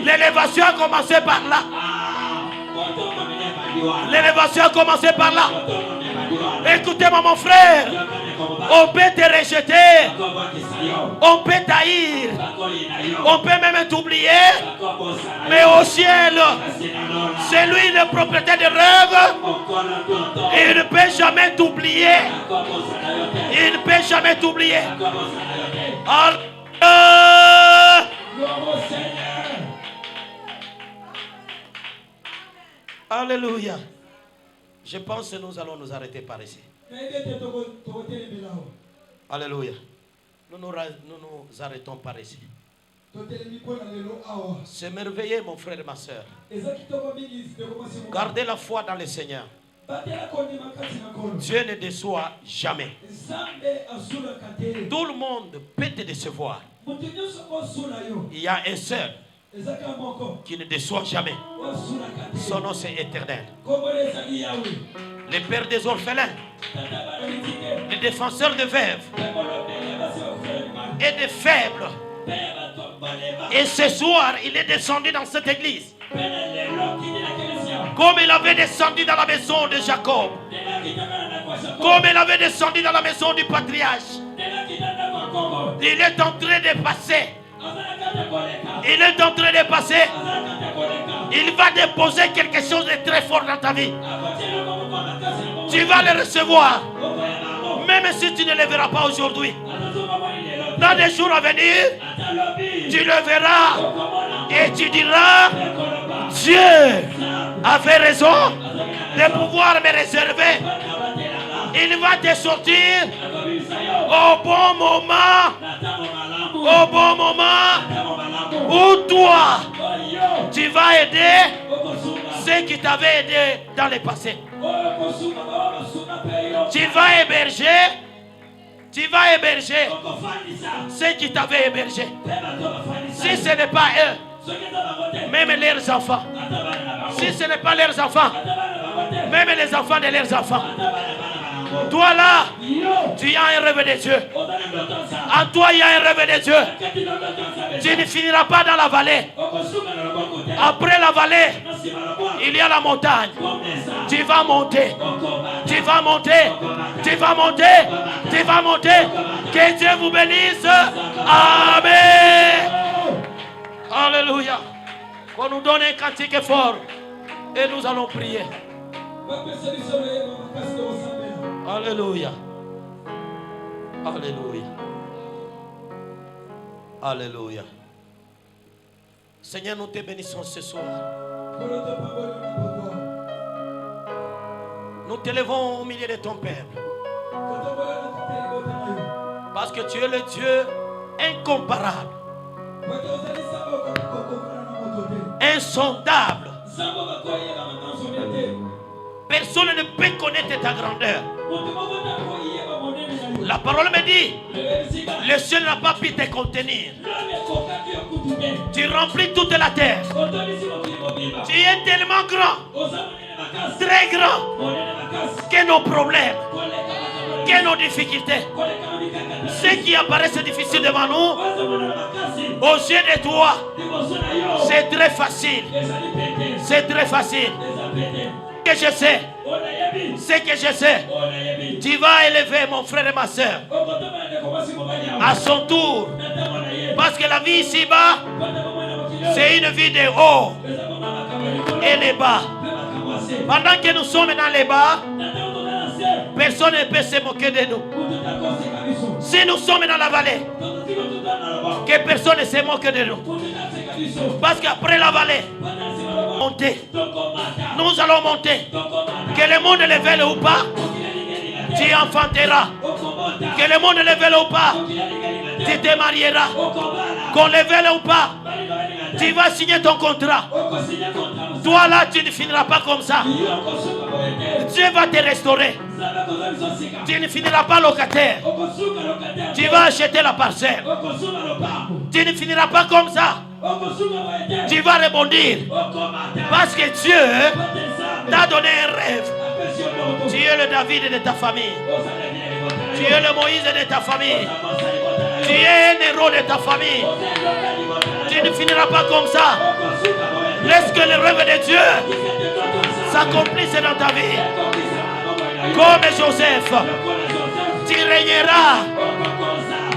L'élévation a commencé par là. L'élévation a commencé par là. Écoutez-moi, mon frère. On peut te rejeter. On peut t'haïr. On peut même t'oublier. Mais au ciel, c'est lui le propriétaire des rêves. Il ne peut jamais t'oublier. Il ne peut jamais t'oublier. Alléluia. Je pense que nous allons nous arrêter par ici. Alléluia. Nous nous arrêtons par ici. C'est merveilleux, mon frère et ma soeur. Gardez la foi dans le Seigneur. Dieu ne déçoit jamais. Tout le monde peut te décevoir. Il y a un seul qui ne déçoit jamais. Son nom c'est éternel. Le père des orphelins, le défenseur des veuves et des faibles. Et ce soir, il est descendu dans cette église. Comme il avait descendu dans la maison de Jacob. Comme il avait descendu dans la maison du patriarche. Il est en train de passer. Il est en train de passer. Il va déposer quelque chose de très fort dans ta vie. Tu vas le recevoir. Même si tu ne le verras pas aujourd'hui. Dans les jours à venir, tu le verras. Et tu diras, Dieu avait raison de pouvoir me réserver. Il va te sortir au bon moment. Au bon moment où toi, tu vas aider ceux qui t'avaient aidé dans le passé. Tu vas héberger ceux qui t'avaient hébergé. Si ce n'est pas eux, même leurs enfants. Si ce n'est pas leurs enfants, même les enfants de leurs enfants. Toi là, tu as un rêve des dieux. En toi, il y a un rêve des dieux. Tu ne finiras pas dans la vallée. Après la vallée, il y a la montagne. Tu vas monter. Tu vas monter. Tu vas monter. Tu vas monter. Que Dieu vous bénisse. Amen. Alléluia. On nous donne un cantique fort. Et nous allons prier. Alléluia. Alléluia. Alléluia. Seigneur, nous te bénissons ce soir. Nous t'élevons au milieu de ton peuple. Parce que tu es le Dieu incomparable, insondable. Personne ne peut connaître ta grandeur. La parole me dit, le ciel n'a pas pu te contenir. Tu remplis toute la terre. Tu es tellement grand, très grand, que nos problèmes, que nos difficultés, ce qui apparaissent difficiles devant nous, aux yeux de toi, c'est très facile. C'est très facile. Que je sais, c'est que je sais, tu vas élever mon frère et ma soeur à son tour. Parce que la vie ici-bas, c'est une vie de haut et les bas. Pendant que nous sommes dans les bas, personne ne peut se moquer de nous. Si nous sommes dans la vallée, que personne ne se moque de nous. Parce qu'après la vallée, monter. Nous allons monter. Que le monde le veuille ou pas, tu enfanteras. Que le monde le veuille ou pas, tu te marieras. Qu'on le veuille ou pas, tu vas signer ton contrat. Toi là, tu ne finiras pas comme ça. Dieu va te restaurer. Tu ne finiras pas locataire. Tu vas acheter la parcelle. Tu ne finiras pas comme ça. Tu vas rebondir. Parce que Dieu t'a donné un rêve. Tu es le David de ta famille. Tu es le Moïse de ta famille. Tu es un héros de ta famille. Tu ne finiras pas comme ça. Laisse que le rêve de Dieu s'accomplisse dans ta vie. Comme Joseph, tu régneras.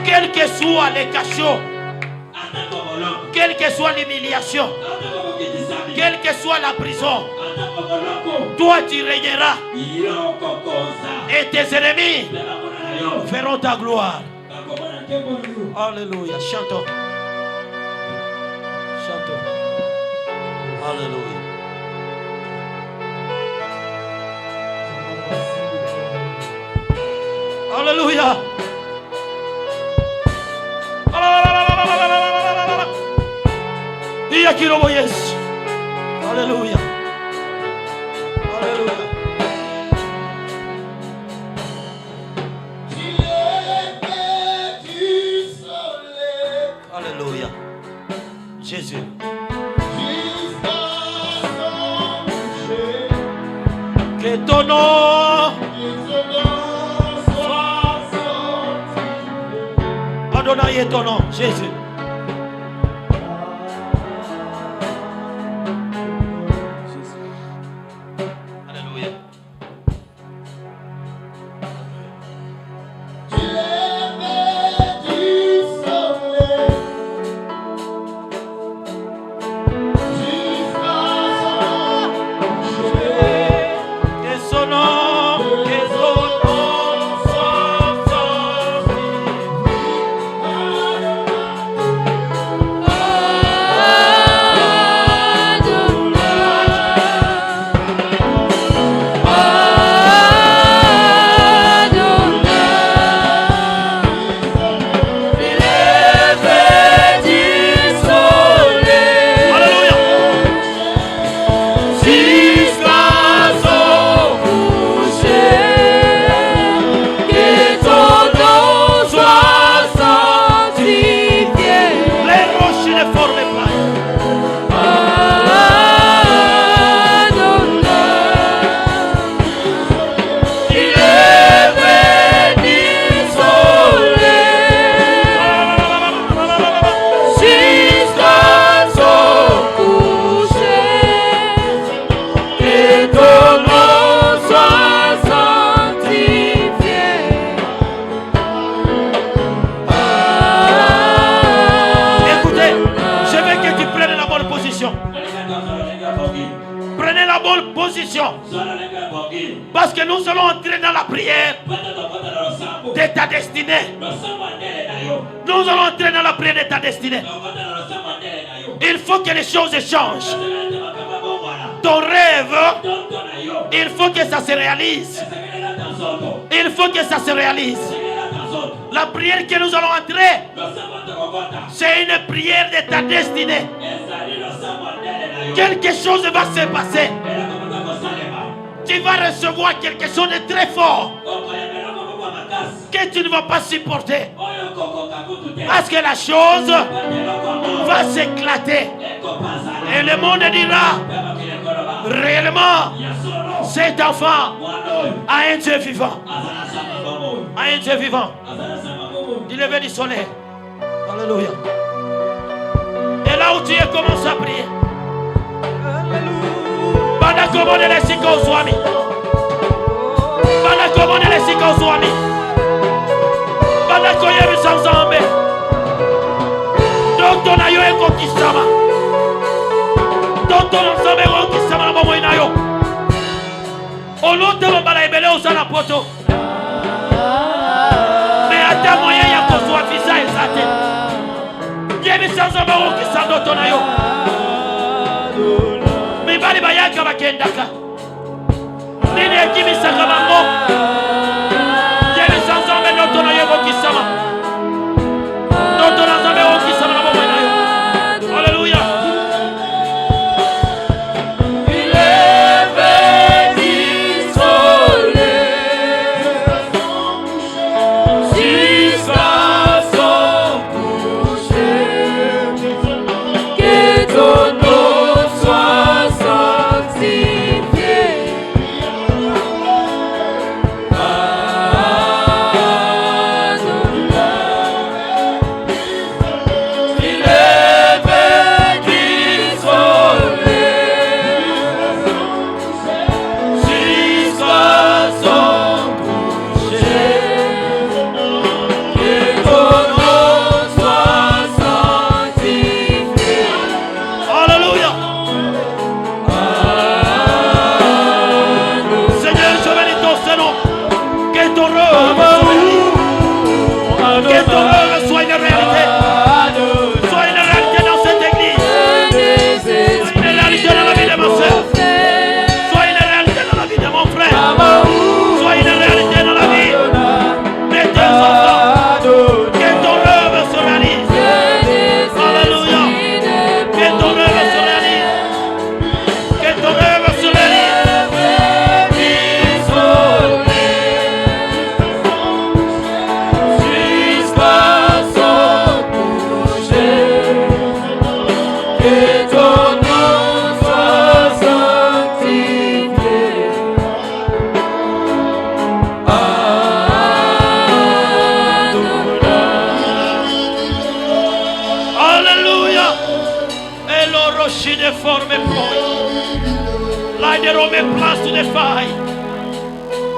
Quel que soit les cachots, quelle que soit l'humiliation, quelle que soit la prison, toi tu régneras. Et tes ennemis verront ta gloire. Alléluia. Chantons. Chantons. Alléluia. Alléluia. Il y a qui le Yesu. Alléluia. Alléluia. Alléluia. Jésus. Que ton nom soit sanctifié. Adonai est ton nom, Jésus. Prenez la bonne position. Parce que nous allons entrer dans la prière de ta destinée. Nous allons entrer dans la prière de ta destinée. Il faut que les choses changent. Ton rêve, il faut que ça se réalise. Il faut que ça se réalise. La prière que nous allons entrer, c'est une prière de ta destinée. Quelque chose va se passer. Tu vas recevoir quelque chose de très fort que tu ne vas pas supporter. Parce que la chose va s'éclater. Et le monde dira, réellement, cet enfant a un Dieu vivant. A un Dieu vivant. Du lever du soleil. Alléluia. Et là où tu es, commence à prier. Bana komone le sika uzwami. Bana komone le sika uzwami. Bana koyebi samzambe. Dokto na yo eko kisama. Dokto na sambe eko kisama na bomo ina yo. Olote mbala ebele osana poto. Mais ata moyen ya kozwa visa ezate. Yebi samzambe eko kisama dokto na yo. Bali bayaka bakendaka nini ekimisaka bango yeli sanzambe noto na yebo kisama noto na nzambe okisama na bomo na yo. Alléluia. Il est venu soleil jusqu'à son coucher que ton nom soit sanctifié. Il est venu soleil jusqu'à son coucher que ton nom soit sanctifié. Alléluia. Seigneur, je bénis ton Seigneur. Que ton rêve soit une réalité. Soit une réalité dans cette église. Soit une réalité dans la vie de ma soeur. Soit une réalité dans la vie de mon frère. Soit une réalité dans la vie de tes enfants. Que ton rêve se réalise. Alléluia. Que ton rêve se réalise. Que ton rêve se réalise. Jusqu'à son coucher, que ton nom soit sanctifié. Alléluia. Et le rocher de forme poi. Like the Roman plans to defy.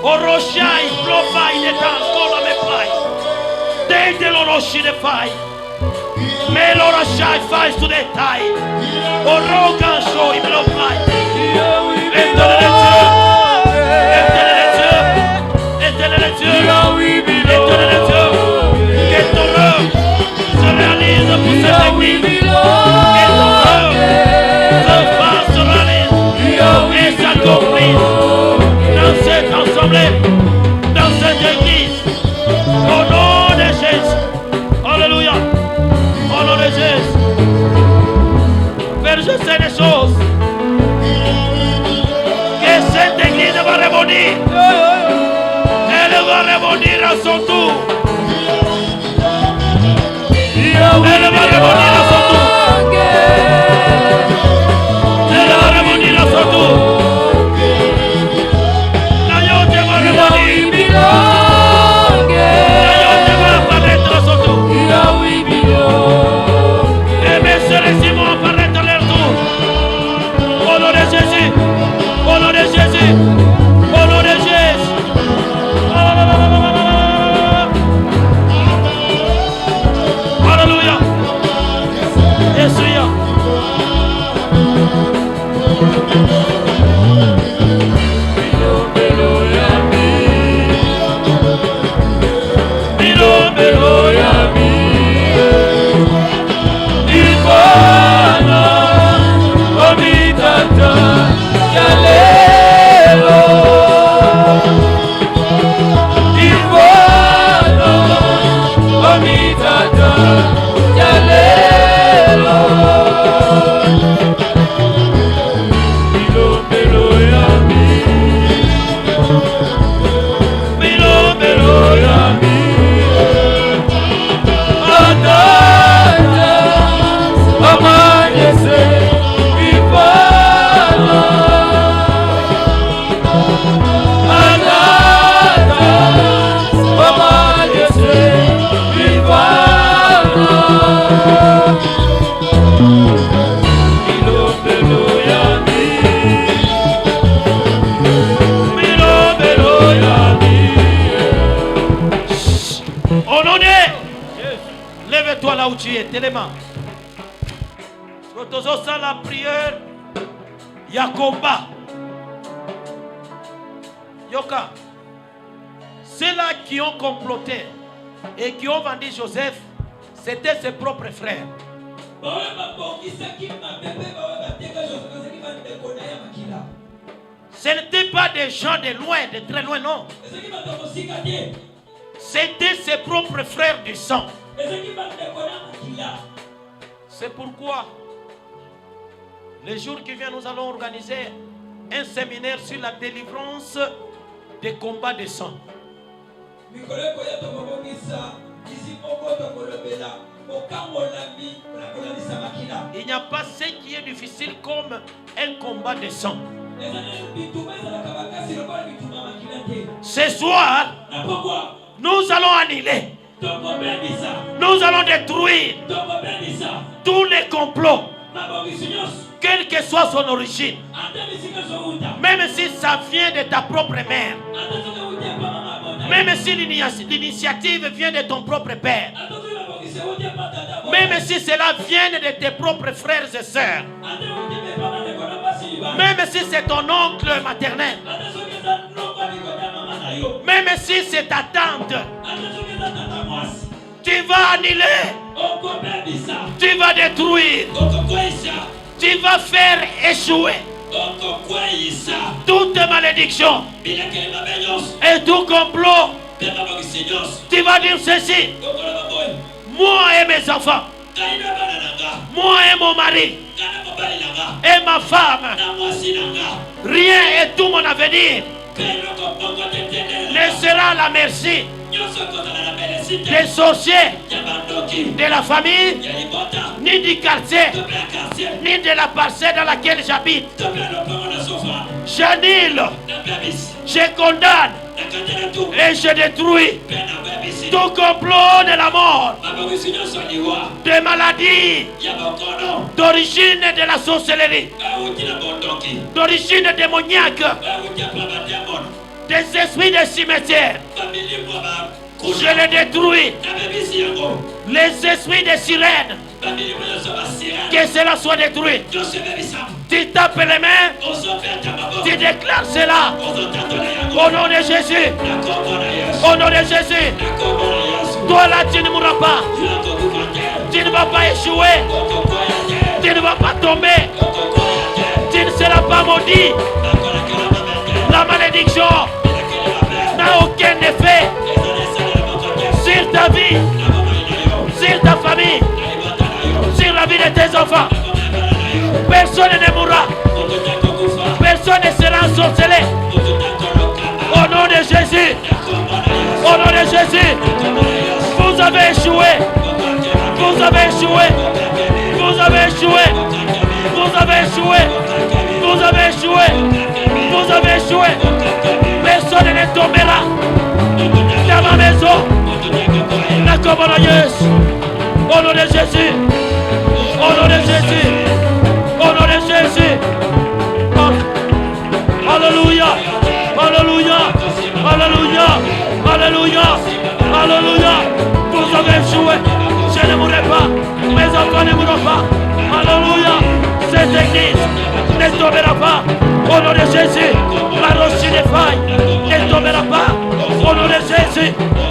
O rochai, provai de tangola me fai. Dente lo roshi de fai. Me lo rochai fai to the tai. O rogan show me lo fai. Que ton rêve se réalise pour cette église. Que ton rêve se fasse se réaliser et s'accomplisse dans cette assemblée, dans cette église. Au nom de Jésus. Alléluia. Au nom de Jésus. Père, je sais des choses. Que cette église va rebondir. Elle va rebondir à son tour. Elle va rebondir à son tour. Elle va rebondir à son tour. La yote va rebondir. La yote va apparaître à son tour. Et mes soeurs et Simon apparaître à leur tour. Au nom de Jésus. Au nom de Jésus. Au nom de Jésus. tu es tellement. Quand on sent la prière, il y a combat. Yoka, ceux-là qui ont comploté et qui ont vendu Joseph, c'était ses propres frères. Ce n'étaient pas des gens de loin, de très loin, non. C'était ses propres frères du sang. C'est pourquoi, les jours qui viennent, nous allons organiser un séminaire sur la délivrance des combats de sang. Il n'y a pas ce qui est difficile comme un combat de sang. Ce soir, nous allons annuler, nous allons détruire tous les complots, quelle que soit son origine, même si ça vient de ta propre mère, même si l'initiative vient de ton propre père, même si cela vient de tes propres frères et sœurs, même si c'est ton oncle maternel, même si c'est ta tante, tu vas annuler, tu vas détruire, tu vas faire échouer toute malédiction et tout complot. Tu vas dire ceci: moi et mes enfants, moi et mon mari et ma femme, rien et tout mon avenir ne sera à la merci des sorciers, de la famille, ni du quartier, ni de la parcelle dans laquelle j'habite. J'annule, je condamne et je détruis tout complot de la mort, de maladies, d'origine de la sorcellerie, d'origine démoniaque, des esprits de cimetière. Je les détruis. Les esprits de sirènes, que cela soit détruit. Tu tapes les mains, tu déclares cela au nom de Jésus. Au nom de Jésus. Toi là, tu ne mourras pas. Tu ne vas pas échouer. Tu ne vas pas tomber. Tu ne seras pas maudit. La malédiction n'a aucun effet sur ta vie, sur ta famille, sur la vie de tes enfants. Personne ne mourra. Personne ne sera ensorcelé. Au nom de Jésus. Au nom de Jésus. Vous avez échoué. Vous avez échoué. Vous avez échoué. Vous avez échoué. Vous avez échoué. Vous avez échoué. Personne ne tombera dans ma maison. Au nom de Jésus. Au nom de Jésus. Au nom de Jésus. Alléluia. Alléluia. Alléluia. Alléluia. Alléluia. Vous avez échoué. Je ne mourrai pas. Mes enfants ne mourront pas. Alléluia. Cette église ne tombera pas. Au nom de Jésus. La roche des failles ne tombera pas. Au nom de Jésus.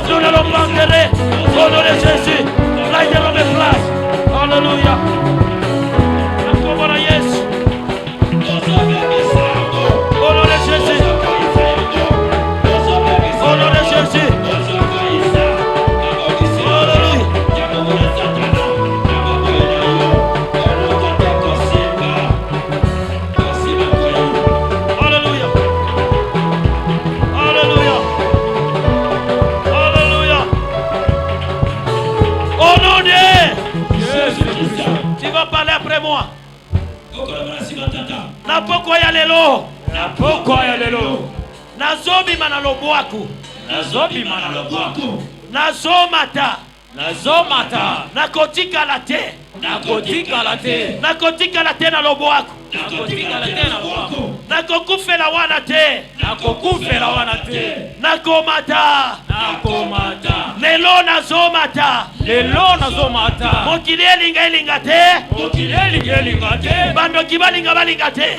Nous n'allons pas enterrer. Au nom de Jésus. Là, il y aura mes places. Alléluia. Au nom de Jésus. Au nom de Jésus. Alléluia. Alléluia. Alléluia. Au nom de Jésus. Tu vas parler après moi. Napokoya lelo. Napokoya lelo. Nazobima na lobwaku. Nazobima na lobwaku. Nazomata. Nazomata. Nakotika la te. nakotikala te nakotikala te na lobwako nakotikala te na lobwako nakokufela wana te nakokufela wana te nakomata lelo nazomata mokili elinga te bandoki balinga te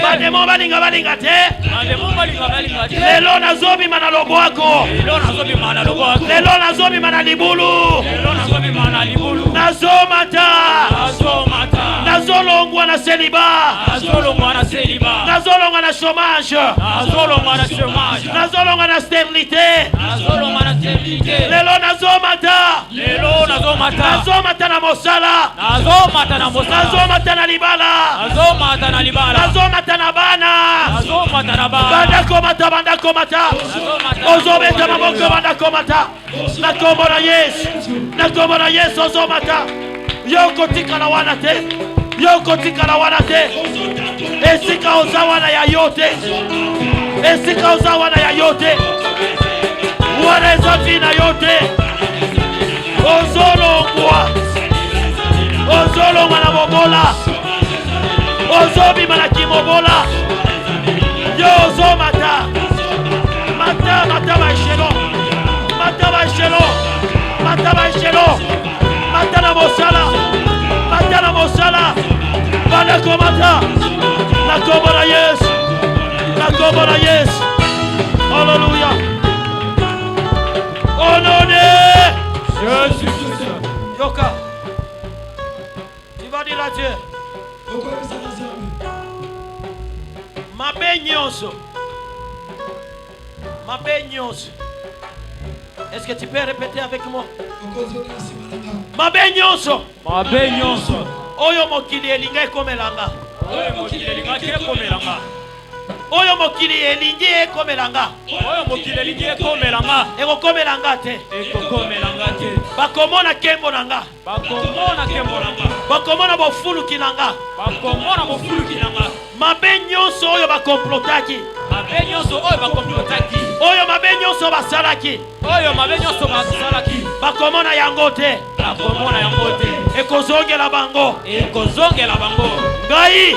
bademo balinga te lelo nazobima na lobwako lelo nazobima na libulu nazomata nazolongwa na seliba nazolongwa na chômage nazolongwa na sterilité lelo nazomata na mosala nazomata na libala nazomata na bana bandakomata ozobeta maboko bandakomata na kombo na Yesu ozomata yo kotikala wana te yo kotikala wana te esika oza wana ya yote esika oza wana ya yote wana eza vina yote ozolongwa na bobola ozobima na kimobola yo ozomata mata baeshelo mata na mosala banakomata na kombo na Yesu Alléluia au nom de Jésus. Yoka tu vas dire à Dieu mabe nyonso. Est-ce que tu peux répéter avec moi? Mabe nyonso oyo mokili elinga ekomelanga oyo mokili elingi ekomelanga ekokomelanga te bakomona kembo nanga bakomona bofuluki nanga mabe nyonso oyo bakomplotaki oyo mabe nyonso basalaki bakomona yango te ekozongela bango ngai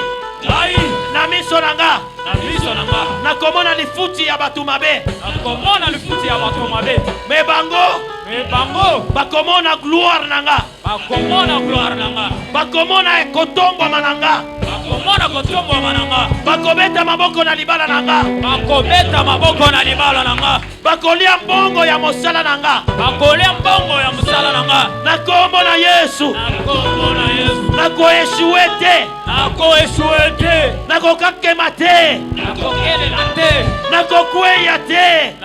na miso nanga nakomona lifuti ya bato mabe me bango bakomona gloire nanga bakomona ekotombwama nanga bakobeta maboko na libala nanga bakolia mbongo ya mosala nanga na kombo na Yesu nakoeshue te nakokakema te nakokweya te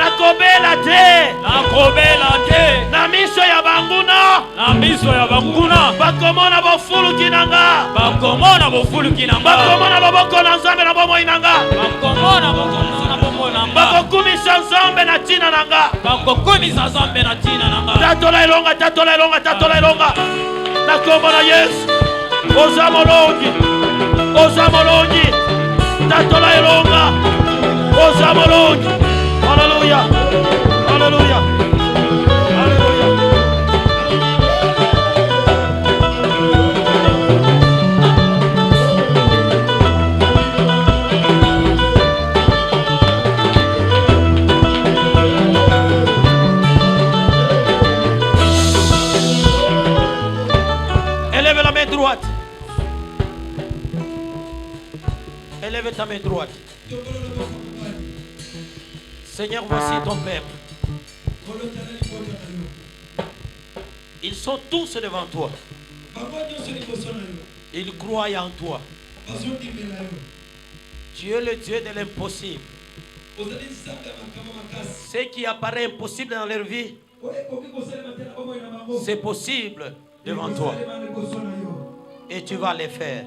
nakobela te na miso ya banguna bakomona bofuluki nanga bakomona baboko na Nzambe na bomoi nanga bakokumisa Nzambe na tina nanga tatola elonga na kombo na Yesu oza molongi tatola elonga oza molongi. Haleluya. Élève la main droite. Élève ta main droite. Seigneur, voici ton peuple. Ils sont tous devant toi. Ils croient en toi. Tu es le Dieu de l'impossible. Ce qui apparaît impossible dans leur vie, c'est possible devant toi. Et tu vas les faire.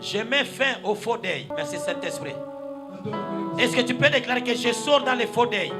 Je mets fin au faux deuil. Merci Saint-Esprit. Est-ce que tu peux déclarer que je sors dans les faux deuils?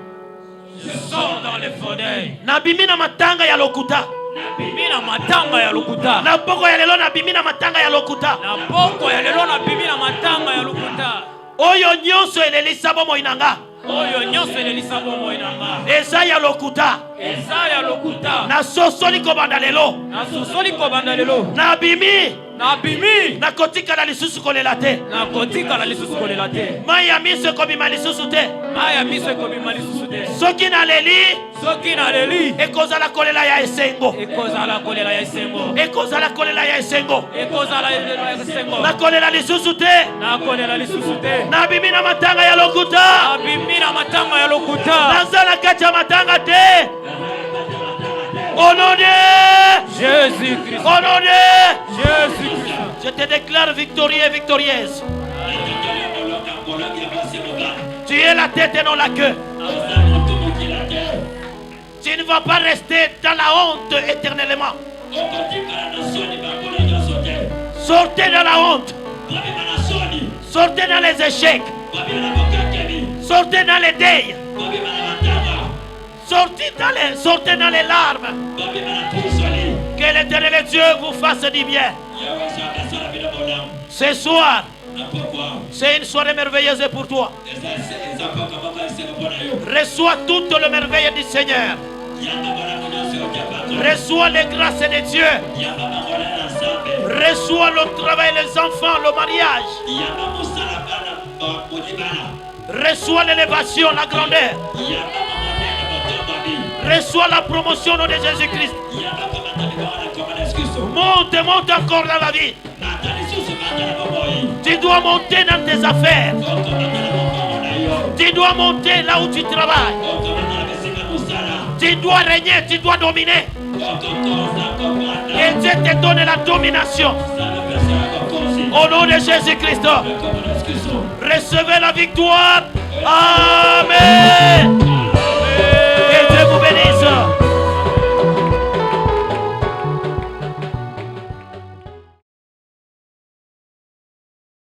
Je sors dans les faux deuils. Nabimina matanga ya lokuta. Nabimina matanga ya lokuta. Na poko ya lelo nabimina matanga ya lokuta. Na poko ya lelo nabimina matanga ya lokuta. Oyo nyonso elelisa bomo inanga. Oyo nyonso elelisa bomo inanga. Eza ya lokuta. Ezaya lokuta. Na sosoli kobanda lelo. Na sosoli kobanda lelo. Na bimi. Na bimi. Na kotika na lisusu kolela te. Na kotika na lisusu kolela te. Maya miso kobima lisusu te. Maya miso kobima lisusu te. Soki na leli. Soki na leli. Ekozala kolela ya esengo. Ekozala kolela ya esengo. Ekozala kolela ya esengo. Ekozala ya esengo. Na kolela lisusu te. Na kolela lisusu te. Na bimi na matanga ya lokuta. Na bimi na matanga ya lokuta. Nazala kati ya matanga te. Au nom de Jésus-Christ. Au nom de Jésus-Christ. Je te déclare victorieux et victorieuse. Tu es la tête et non la queue. Tu ne vas pas rester dans la honte éternellement. Sortez dans la honte. Sortez dans les échecs. Sortez dans les deuils. Sortez dans les larmes. Que l'Éternel Dieu vous fasse du bien. Ce soir, c'est une soirée merveilleuse pour toi. Reçois toute le merveille du Seigneur. Reçois les grâces de Dieu. Reçois le travail, les enfants, le mariage. Reçois l'élévation, la grandeur. Reçois la promotion au nom de Jésus-Christ. Monte, monte encore dans la vie. Tu dois monter dans tes affaires. Tu dois monter là où tu travailles. Tu dois régner, tu dois dominer. Et Dieu te donne la domination. Au nom de Jésus-Christ. Recevez la victoire. Amen.